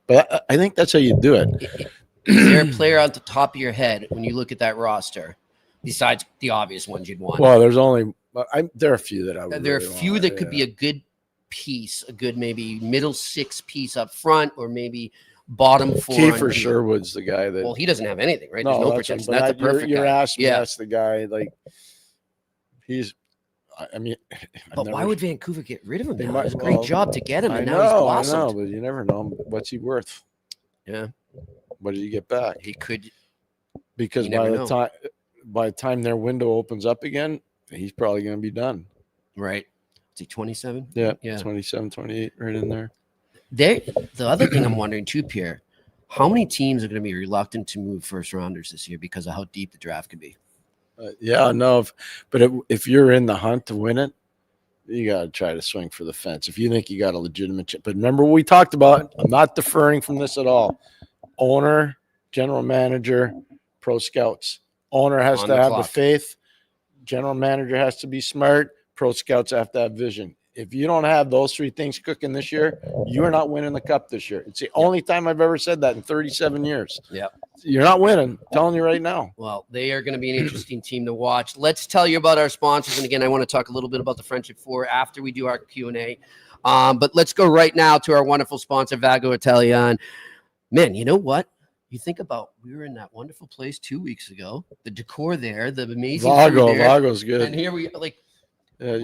But I think that's how you do it. Is there a player on the top of your head when you look at that roster, besides the obvious ones you'd want? Well, there are a few that I would. There are a few that could be a good piece, a good maybe middle six piece up front, or maybe bottom four. Kiefer Sherwood's the guy that. Well, he doesn't have anything, right? There's no protection. That's a perfect you're guy. asking. Yeah. That's the guy. Like he's. I mean, but why would Vancouver get rid of him? It was a great job to get him, and now he's blossomed. I know, but you never know. What's he worth? Yeah. What did you get back? He could. Because by the time their window opens up again, he's probably going to be done. Right. Is he 27? Yeah. 27, 28, right in there. The other thing I'm wondering too, Pierre, how many teams are going to be reluctant to move first rounders this year because of how deep the draft could be? If you're in the hunt to win it, you got to try to swing for the fence. If you think you got a legitimate chance. But remember what we talked about. I'm not deferring from this at all. Owner, general manager, pro scouts. Owner has to have the faith. General manager has to be smart. Pro scouts have to have vision. If you don't have those three things cooking this year, you are not winning the cup this year. It's the only time I've ever said that in 37 years. Yeah. You're not winning. I'm telling you right now. Well, they are going to be an interesting team to watch. Let's tell you about our sponsors. And again, I want to talk a little bit about the Friendship 4 after we do our Q&A. But let's go right now to our wonderful sponsor, Vago Italian. Man, you know what? You think about, we were in that wonderful place 2 weeks ago. The decor there, the amazing Vago, food there, Vago's good. and here we like. Yeah,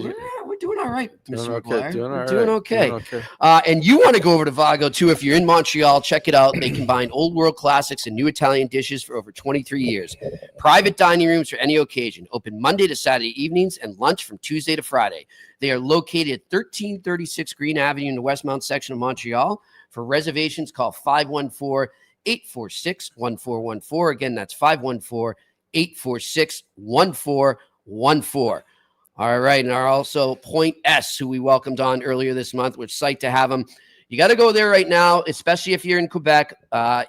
We're doing all right, Mr. okay, McGuire. doing all We're doing right, okay. doing okay. And you want to go over to Vago too. If you're in Montreal, check it out. They combine old world classics and new Italian dishes for over 23 years. Private dining rooms for any occasion. Open Monday to Saturday evenings and lunch from Tuesday to Friday. They are located at 1336 Green Avenue in the Westmount section of Montreal. For reservations, call 514-846-1414. Again, that's 514-846-1414. All right. And our also Point S, who we welcomed on earlier this month. We're psyched to have them. You got to go there right now, especially if you're in Quebec.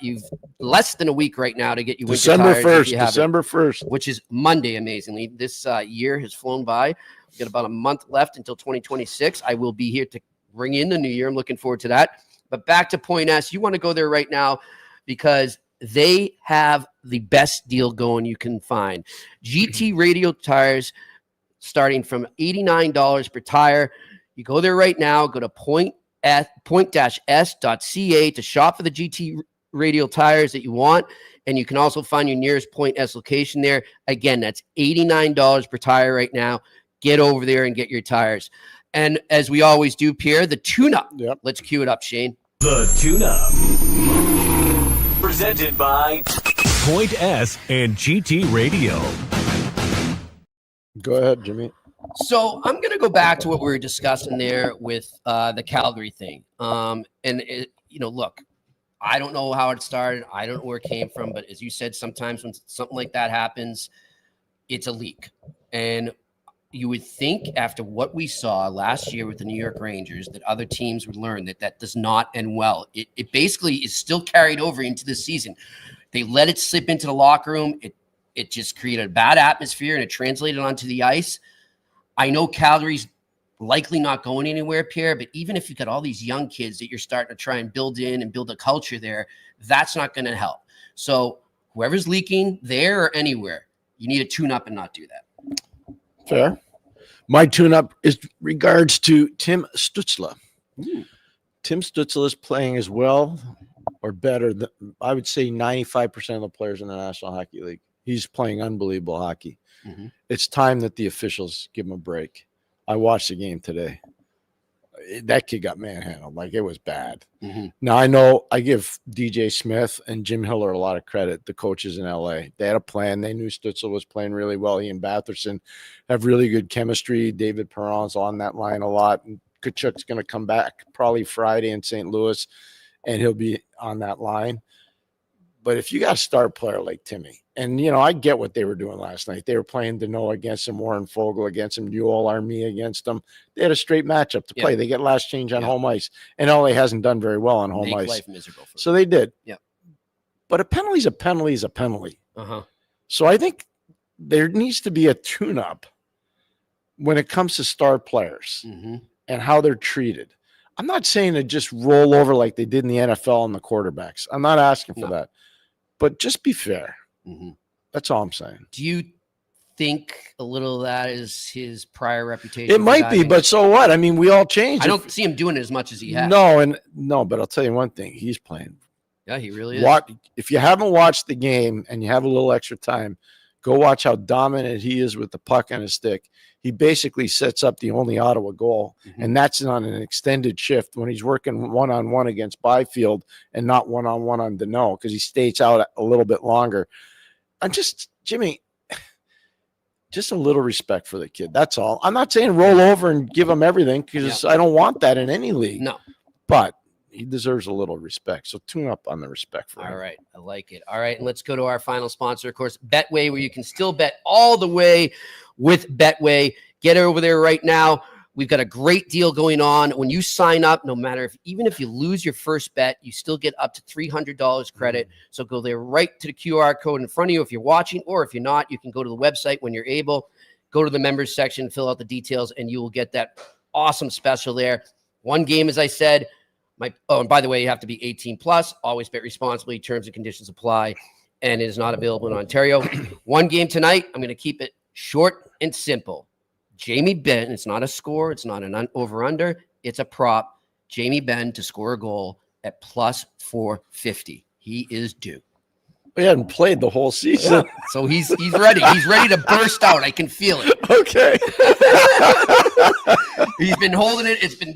You've less than a week right now to get your winter December tires 1st, December 1st. which is Monday, amazingly. This year has flown by. We've got about a month left until 2026. I will be here to bring in the new year. I'm looking forward to that. But back to Point S, you want to go there right now because they have the best deal going you can find. GT radial tires starting from $89 per tire. You go there right now, go to point-s.ca to shop for the GT radial tires that you want. And you can also find your nearest Point S location there. Again, that's $89 per tire right now. Get over there and get your tires. And as we always do, Pierre, the tune-up. Yep. Let's cue it up, Shane. The Tune-Up. Presented by Point S and GT Radio. Go ahead, Jimmy. So I'm going to go back to what we were discussing there with the Calgary thing. Look, I don't know how it started. I don't know where it came from. But as you said, sometimes when something like that happens, it's a leak. And you would think after what we saw last year with the New York Rangers that other teams would learn that that does not end well. It basically is still carried over into the season. They let it slip into the locker room. It just created a bad atmosphere, and it translated onto the ice. I know Calgary's likely not going anywhere, Pierre, but even if you've got all these young kids that you're starting to try and build in and build a culture there, that's not going to help. So whoever's leaking there or anywhere, you need to tune up and not do that. Fair. My tune-up is regards to Tim Stützle. Tim Stützle is playing as well or better than, I would say, 95% of the players in the National Hockey League. He's playing unbelievable hockey. Mm-hmm. It's time that the officials give him a break. I watched the game today. That kid got manhandled. Like, it was bad. Mm-hmm. Now, I know I give DJ Smith and Jim Hiller a lot of credit, the coaches in LA. They had a plan. They knew Stützle was playing really well. He and Batherson have really good chemistry. David Perron's on that line a lot. And Kachuk's going to come back probably Friday in St. Louis, and he'll be on that line. But if you got a star player like Timmy, and, I get what they were doing last night. They were playing Deneau against him, Warren Fogle against him, Yoel Armia against them. They had a straight matchup to play. They get last change on home ice. And LA hasn't done very well on home ice. Life miserable for so they did. Yeah. But a penalty is a penalty is a penalty. Uh-huh. So I think there needs to be a tune-up when it comes to star players and how they're treated. I'm not saying to just roll over like they did in the NFL and the quarterbacks. I'm not asking for that. But just be fair. Mm-hmm. That's all I'm saying. Do you think a little of that is his prior reputation? It might be, but so what? I mean, we all change. I don't see him doing it as much as he has. No, but I'll tell you one thing. He's playing. Yeah, he really is. If you haven't watched the game and you have a little extra time, go watch how dominant he is with the puck on his stick. He basically sets up the only Ottawa goal, and that's on an extended shift when he's working one-on-one against Byfield and not one-on-one on Deneau because he stays out a little bit longer. Jimmy, just a little respect for the kid. That's all. I'm not saying roll over and give him everything because I don't want that in any league. No. But he deserves a little respect. So tune up on the respect for him. All right. I like it. All right. And let's go to our final sponsor, of course, Betway, where you can still bet all the way with Betway. Get over there right now. We've got a great deal going on. When you sign up, no matter even if you lose your first bet, you still get up to $300 credit. So go there right to the QR code in front of you if you're watching, or if you're not, you can go to the website when you're able. Go to the members section, fill out the details, and you will get that awesome special there. One game, as I said. And by the way, you have to be 18 plus. Always bet responsibly. Terms and conditions apply, and it is not available in Ontario. One game tonight. I'm going to keep it short and simple. Jamie Benn. It's not a score. It's not an over/under. It's a prop. Jamie Benn to score a goal at plus 450. He is due. He hadn't played the whole season. So he's ready. He's ready to burst out. I can feel it. Okay. He's been holding it. It's been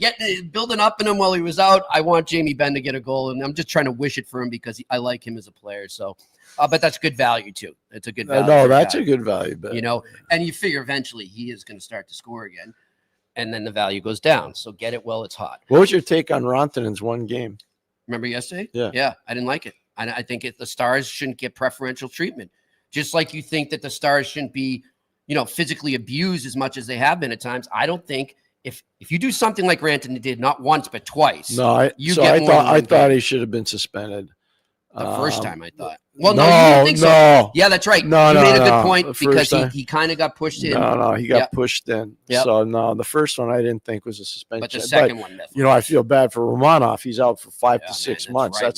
building up in him while he was out. I want Jamie Benn to get a goal, and I'm just trying to wish it for him because I like him as a player. So, but that's good value too. It's a good value. No, that's a good value bet. And you figure eventually he is going to start to score again, and then the value goes down. So get it while it's hot. What was your take on Rantanen's one game? Remember yesterday? Yeah. I didn't like it. I think the Stars shouldn't get preferential treatment, just like you think that the Stars shouldn't be, physically abused as much as they have been at times. I don't think if you do something like Rantanen did, not once but twice. No, I thought he should have been suspended. The first time I thought. Well, no, you don't think so. Yeah, that's right. No, you made a good point The because first he kind of got pushed in. No, he got pushed in. Yep. So no, the first one I didn't think was a suspension. But the second one, definitely. I feel bad for Romanov. He's out for 5 to 6 months. Right.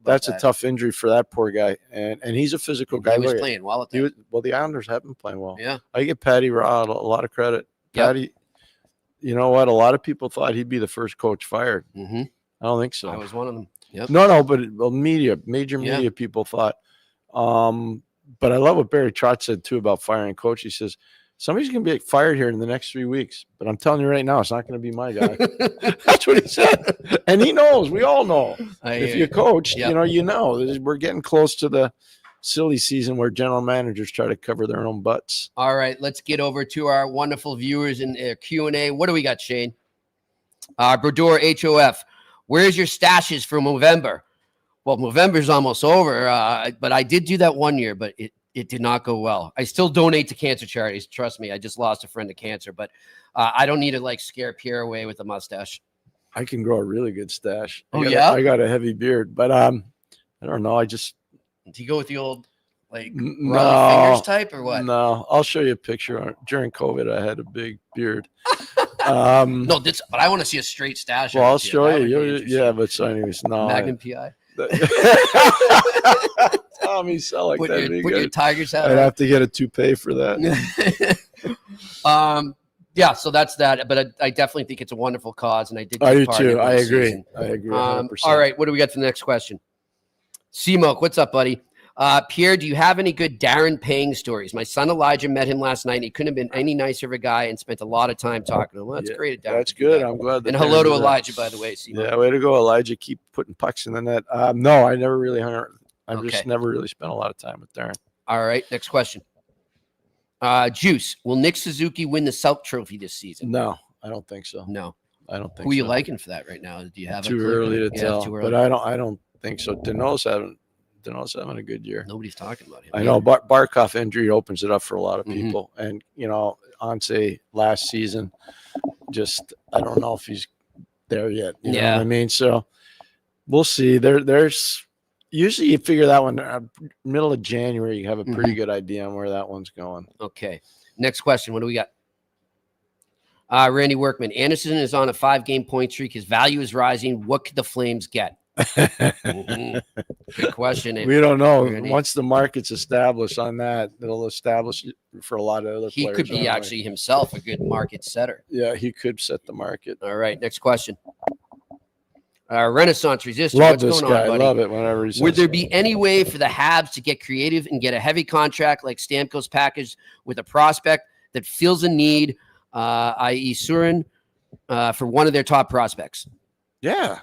That's a tough injury for that poor guy. And he's a physical guy. He was playing well at that. The Islanders have been playing well. Yeah. I give Patty Rod a lot of credit. Yep. Patty, you know what? A lot of people thought he'd be the first coach fired. Mm-hmm. I don't think so. I was one of them. Yep. No, but major media people thought. But I love what Barry Trotz said too about firing coach. He says somebody's going to be fired here in the next 3 weeks, but I'm telling you right now, it's not going to be my guy. That's what he said, and he knows. We all know. If you coach, we're getting close to the silly season where general managers try to cover their own butts. All right, let's get over to our wonderful viewers in Q&A. What do we got, Shane? Brodeur HOF. Where's your stashes for November? Well, November's almost over, but I did do that one year, but it did not go well. I still donate to cancer charities. Trust me, I just lost a friend to cancer, but I don't need to scare Pierre away with a mustache. I can grow a really good stash. I got a heavy beard, but I don't know. Do you go with the old fingers type or what? No, I'll show you a picture. During COVID, I had a big beard. But I want to see a straight stash. Well, I'll show you. Yeah, but anyways, no. Magnum PI. Tommy sell like put that. Your Tigers hat. I'd have to get a toupee for that. So that's that. But I definitely think it's a wonderful cause, and I did. I do too. I agree. 100%. All right, what do we got for the next question? C-Moke, what's up, buddy? Pierre, do you have any good Darren Payne stories? My son Elijah met him last night. He couldn't have been any nicer of a guy and spent a lot of time talking to him. Well, that's great. That's good. I'm glad. And hello to Elijah, by the way. C-Moke. Yeah, way to go, Elijah. Keep putting pucks in the net. No, I never really hung around. Just never really spent a lot of time with Darren. All right, next question. Juice, will Nick Suzuki win the Selk Trophy this season? No, I don't think so. No, I don't think. Who are you liking for that right now? Do you have too early to tell? Too early. But I don't think so. Dano's having a good year. Nobody's talking about him. I know Barkov injury opens it up for a lot of people, and Anse last season, just I don't know if he's there yet. You know what I mean? So we'll see. There's usually you figure that one middle of January. You have a pretty good idea on where that one's going. Okay. Next question. What do we got? Randy Workman. Anderson is on a 5-game point streak. His value is rising. What could the Flames get? Good question. We don't know. Once the market's established on that, it'll establish it for a lot of other players. He could be actually himself a good market setter. Yeah, he could set the market. All right, next question. Renaissance Resistor. Love What's this going guy. on, buddy? Love it whenever he says Would there be any way for the Habs to get creative and get a heavy contract like Stamkos package with a prospect that feels a need, i.e. Surin, for one of their top prospects? Yeah.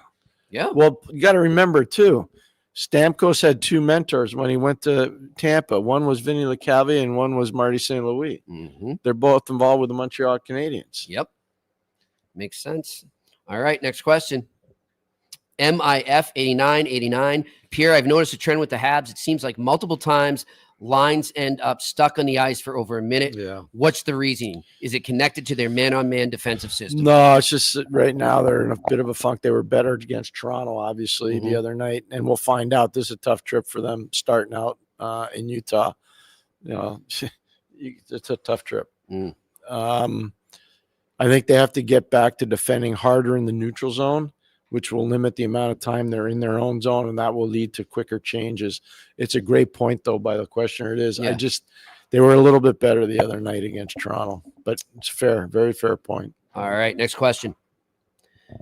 Yeah. Well, you got to remember, too, Stamkos had 2 mentors when he went to Tampa. One was Vinny LeCavalier and one was Marty St. Louis. They're both involved with the Montreal Canadiens. Yep. Makes sense. All right, next question. MIF 8989. Pierre, I've noticed a trend with the Habs. It seems like multiple times lines end up stuck on the ice for over a minute. Yeah. What's the reasoning? Is it connected to their man-on-man defensive system? No, it's just that right now they're in a bit of a funk. They were better against Toronto, obviously, the other night, and we'll find out. This is a tough trip for them starting out in Utah. It's a tough trip. I think they have to get back to defending harder in the neutral zone, which will limit the amount of time they're in their own zone, and that will lead to quicker changes. It's a great point, though, by the questioner. It is. Yeah. They were a little bit better the other night against Toronto, but it's fair, very fair point. All right, next question.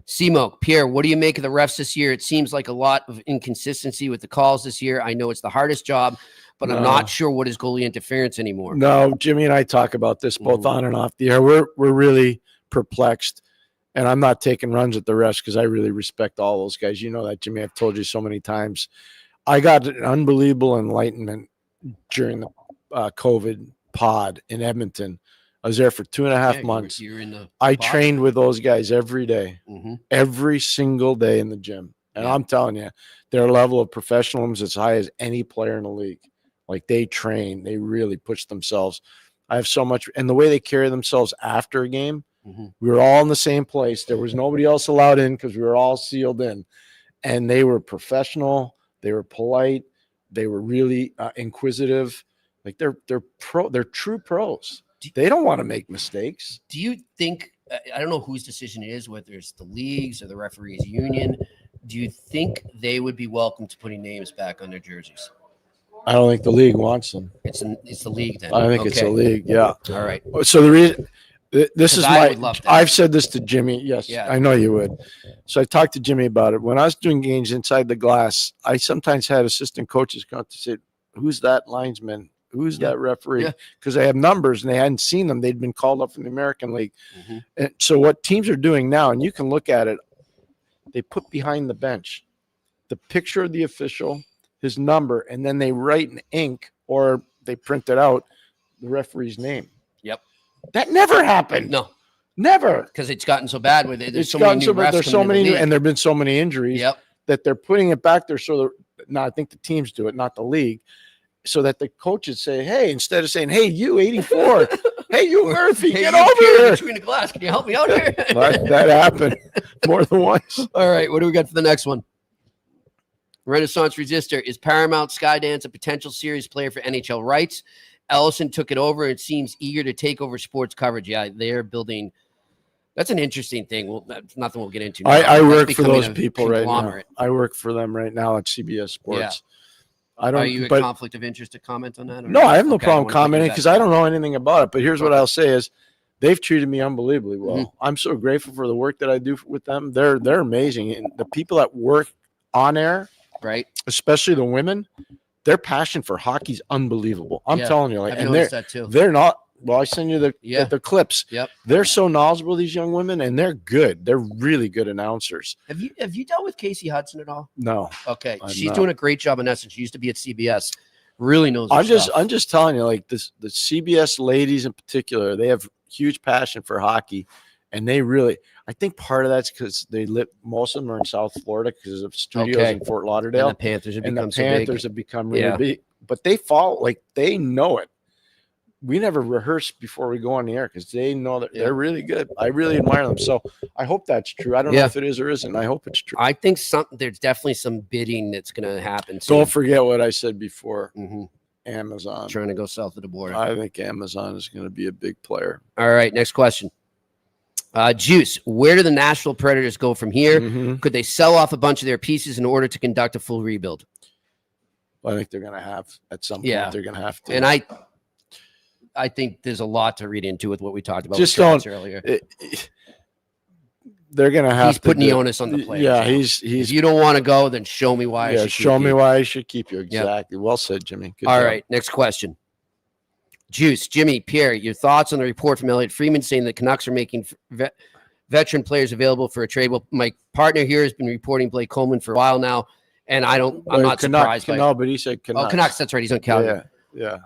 Simo, Pierre, what do you make of the refs this year? It seems like a lot of inconsistency with the calls this year. I know it's the hardest job, but I'm not sure what is goalie interference anymore. No, Jimmy and I talk about this both on and off the air. We're really perplexed, and I'm not taking runs at the refs because I really respect all those guys. You know that, Jimmy. I've told you so many times. I got an unbelievable enlightenment during the COVID pod in Edmonton. I was there for 2.5 months. You're in the I box. trained with those guys every day, Mhm. every single day in the gym. And I'm telling you, their level of professionalism is as high as any player in the league. Like, they train, they really push themselves. I have so much, and the way they carry themselves after a game, we were all in the same place. There was nobody else allowed in because we were all sealed in. And they were professional, they were polite, they were really inquisitive. Like, they're true pros. They don't want to make mistakes. Do you think, I don't know whose decision it is, whether it's the leagues or the referees union, do you think they would be welcome to putting names back on their jerseys? I don't think the league wants them. It's the league then. I think it's the league. Yeah. All right. So the reason this is I would love that. I've said this to Jimmy. Yes, Yeah. I know you would. So I talked to Jimmy about it. When I was doing games inside the glass, I sometimes had assistant coaches come up to say, "Who's that linesman? Who's that referee?" Yeah. Because they have numbers and they hadn't seen them. They'd been called up from the American League. And so what teams are doing now, and you can look at it, they put behind the bench the picture of the official, his number, and then they write in ink or they print it out the referee's name. Yep. That never happened. No, Never. because it's gotten so bad with it. There's It's so many gotten new so bad. refs There's so coming many into new, the league. and there've been so many injuries Yep. that they're putting it back there. So no, I think the teams do it, not the league, so that the coaches say, "Hey," instead of saying, "Hey, you 84, hey, you Murphy, Hey, get you over Pierre here." between the glass. Can you help me out here? That happened more than once. All right, what do we got for the next one? Renaissance Resistor, is Paramount Skydance a potential serious player for NHL rights? Ellison took it over and seems eager to take over sports coverage. Yeah, they're building. That's an interesting thing. Well, that's nothing we'll get into. Now. I That's work for becoming those a people right now. conglomerate. I work for them right now at CBS Sports. Yeah. I don't. Are you a but conflict of interest to comment on that? Or no, I have no Okay, problem wanna put you commenting back because I don't know anything about it. But here's what Okay. I'll say is, they've treated me unbelievably well. Mm-hmm. I'm so grateful for the work that I do with them. They're amazing, and the people that work on air, right? especially the women, their passion for hockey is unbelievable. I'm Yeah, telling you, like, I've and noticed that too. they're not. Well, I send you the clips. Yep. They're so knowledgeable, these young women, and they're good. They're really good announcers. Have you dealt with Casey Hudson at all? No, Okay, I'm she's not. doing a great job in Essence. She used to be at CBS. Really knows. Her I'm stuff. just telling you, like, this, the CBS ladies in particular, they have huge passion for hockey, and they really. I think part of that's because they live. Most of them are in South Florida because of studios Okay. in Fort And Lauderdale, the Panthers have and become the so big. Panthers have become really Yeah. big. But they follow, like, they know it. We never rehearse before we go on the air because they know that they're really good. I really admire them. So I hope that's true. I don't know Yeah. if it is or isn't. I hope it's true. I think there's definitely some bidding that's going to happen. Don't forget what I said before. Mhm. Amazon. Trying to go south of the border. I think Amazon is going to be a big player. All right, next question. Juice, where do the Nashville Predators go from here? Mhm. Could they sell off a bunch of their pieces in order to conduct a full rebuild? I think they're going to have at some point. Yeah. They're going to have to. And I think there's a lot to read into with what we talked about Just with Jones don't- earlier. they're going to have He's to putting the do- onus on the players. Yeah, now. he's If you don't want to go, then show me why. I should show keep me you. why I should keep you. Exactly. Well said, Jimmy. Good All job. right, next question. Juice, Jimmy, Pierre, your thoughts on the report from Elliot Freeman saying the Canucks are making veteran players available for a trade? Well, my partner here has been reporting Blake Coleman for a while now, and I'm not surprised by No, but he said Canucks. Oh, Canucks, that's right. He's on Calgary. Yeah.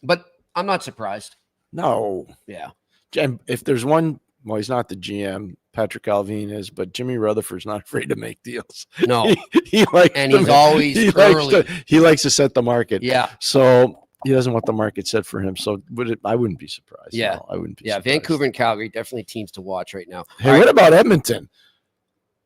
But I'm not surprised. No. Yeah. And if there's one, well, he's not the GM. Patrick Alvin is, but Jimmy Rutherford's not afraid to make deals. No. he likes And to he's make- always he early. likes to, he likes to set the market. Yeah. So he doesn't want the market set for him. So I wouldn't be surprised. Yeah. No, I wouldn't be Yeah. surprised. Vancouver and Calgary, definitely teams to watch right now. Hey, what about Edmonton?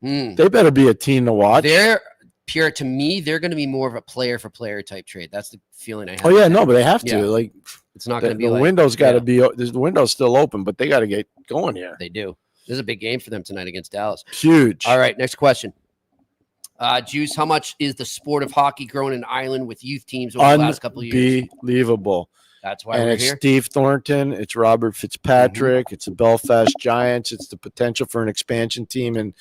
They better be a team to watch. They're Pierre, to me, they're going to be more of a player for player type trade. That's the feeling I have. Oh yeah, no, but they have to. Yeah. Like, It's not the, going to be the like window's got to yeah, be. The window's still open, but they got to get going here. They do. This is a big game for them tonight against Dallas. Huge. All right, next question. Juice, how much is the sport of hockey growing in Ireland with youth teams over the last couple of years? Unbelievable. That's why and we're it's here. Steve Thornton, it's Robert Fitzpatrick, it's the Belfast Giants, it's the potential for an expansion team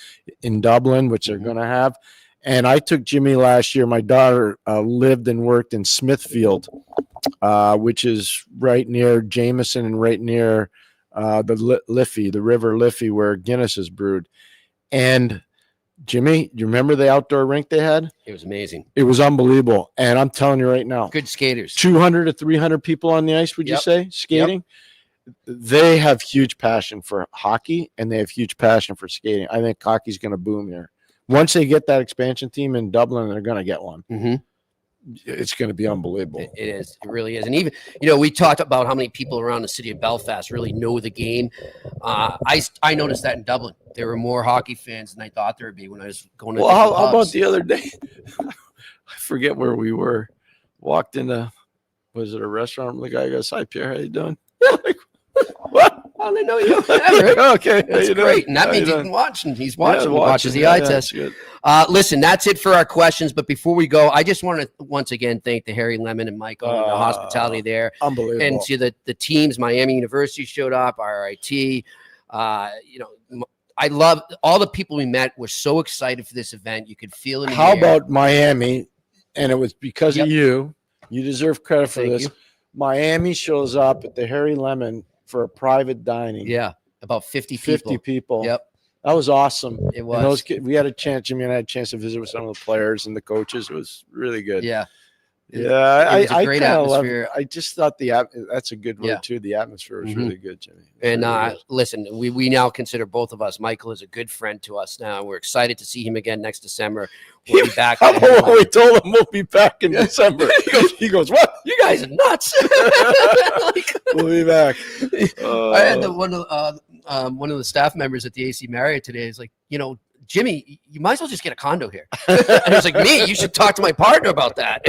in Dublin, which they're going to have. And I took Jimmy last year. My daughter lived and worked in Smithfield, which is right near Jameson and right near the Liffey, the River Liffey, where Guinness is brewed. And Jimmy, you remember the outdoor rink they had? It was amazing. It was unbelievable. And I'm telling you right now, Good skaters. 200 to 300 people on the ice, would you say, skating? They have huge passion for hockey, and they have huge passion for skating. I think hockey's going to boom here. Once they get that expansion team in Dublin, they're going to get one. Mm-hmm. It's going to be unbelievable. It is. It really is. And even, we talked about how many people around the city of Belfast really know the game. I noticed that in Dublin. There were more hockey fans than I thought there would be when I was going to Well, how about the other day? I forget where we were. Walked into, was it a restaurant? The guy goes, "Hi, Pierre, how you doing?" Like, what? Oh, they know you. Yeah, okay. That's great. And that means he can watch, and he's watching. He watches the eye test. Listen, that's it for our questions. But before we go, I just want to once again thank the Harry Lemon and Michael and the hospitality there. Unbelievable. And to the teams, Miami University showed up, RIT. I love all the people we met. Were so excited for this event. You could feel it. How about Miami? And it was because of you. You deserve credit for this. You. Miami shows up at the Harry Lemon for a private dining. Yeah, about 50 people. 50 people. Yep. That was awesome. It was. And those kids, we had a chance. Jimmy and I had a chance to visit with some of the players and the coaches. It was really good. Yeah. Yeah, It was a great atmosphere. I just thought that's a good word Yeah. too. The atmosphere was really good, Jimmy. And really good. listen, we now consider both of us. Michael is a good friend to us now. We're excited to see him again next December. We'll be back. We told him we'll be back in December. He goes, "What? You guys are nuts." We'll be back. I had one of the staff members at the AC Marriott today is like, Jimmy, you might as well just get a condo here. And I was like, me, you should talk to my partner about that.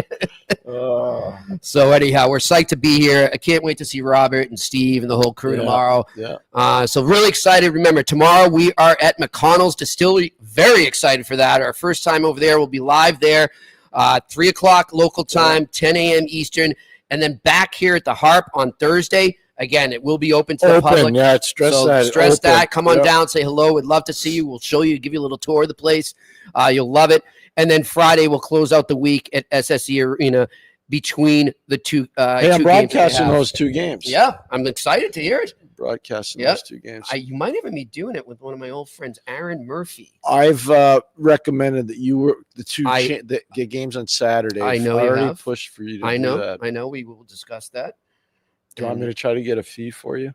So anyhow, we're psyched to be here. I can't wait to see Robert and Steve and the whole crew tomorrow. Yeah. So really excited. Remember, tomorrow we are at McConnell's Distillery. Very excited for that. Our first time over there. We'll be live there, 3 o'clock local time, 10 a.m. Eastern, and then back here at the Harp on Thursday. Again, it will be open to the public. Yeah, stress that. Come on down, say hello. We'd love to see you. We'll show you, give you a little tour of the place. You'll love it. And then Friday, we'll close out the week at SSE Arena between the two. I'm broadcasting those two games. Yeah, I'm excited to hear it. Broadcasting those two games. You might even be doing it with one of my old friends, Aaron Murphy. I've recommended that you were the games on Saturday. I know you have pushed for you to do that. I know. We will discuss that. Do you want me to try to get a fee for you?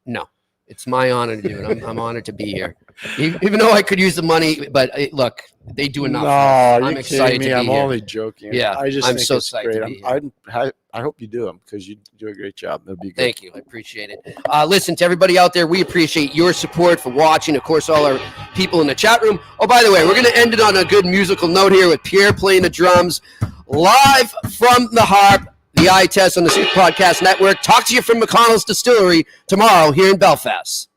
No, it's my honor to do it. I'm honored to be here, even though I could use the money. But look, they do enough. No, I'm excited to be I'm here. only joking. Yeah, I'm so excited to be here. I hope you do them because you do a great job. That'd be good. Thank you. I appreciate it. Listen, to everybody out there, we appreciate your support for watching. Of course, all our people in the chat room. Oh, by the way, we're going to end it on a good musical note here with Pierre playing the drums live from the Harp. The Eye Test on the Super Podcast Network. Talk to you from McConnell's Distillery tomorrow here in Belfast.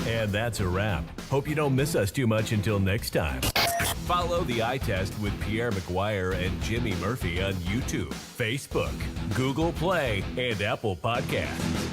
And that's a wrap. Hope you don't miss us too much until next time. Follow The Eye Test with Pierre McGuire and Jimmy Murphy on YouTube, Facebook, Google Play, and Apple Podcasts.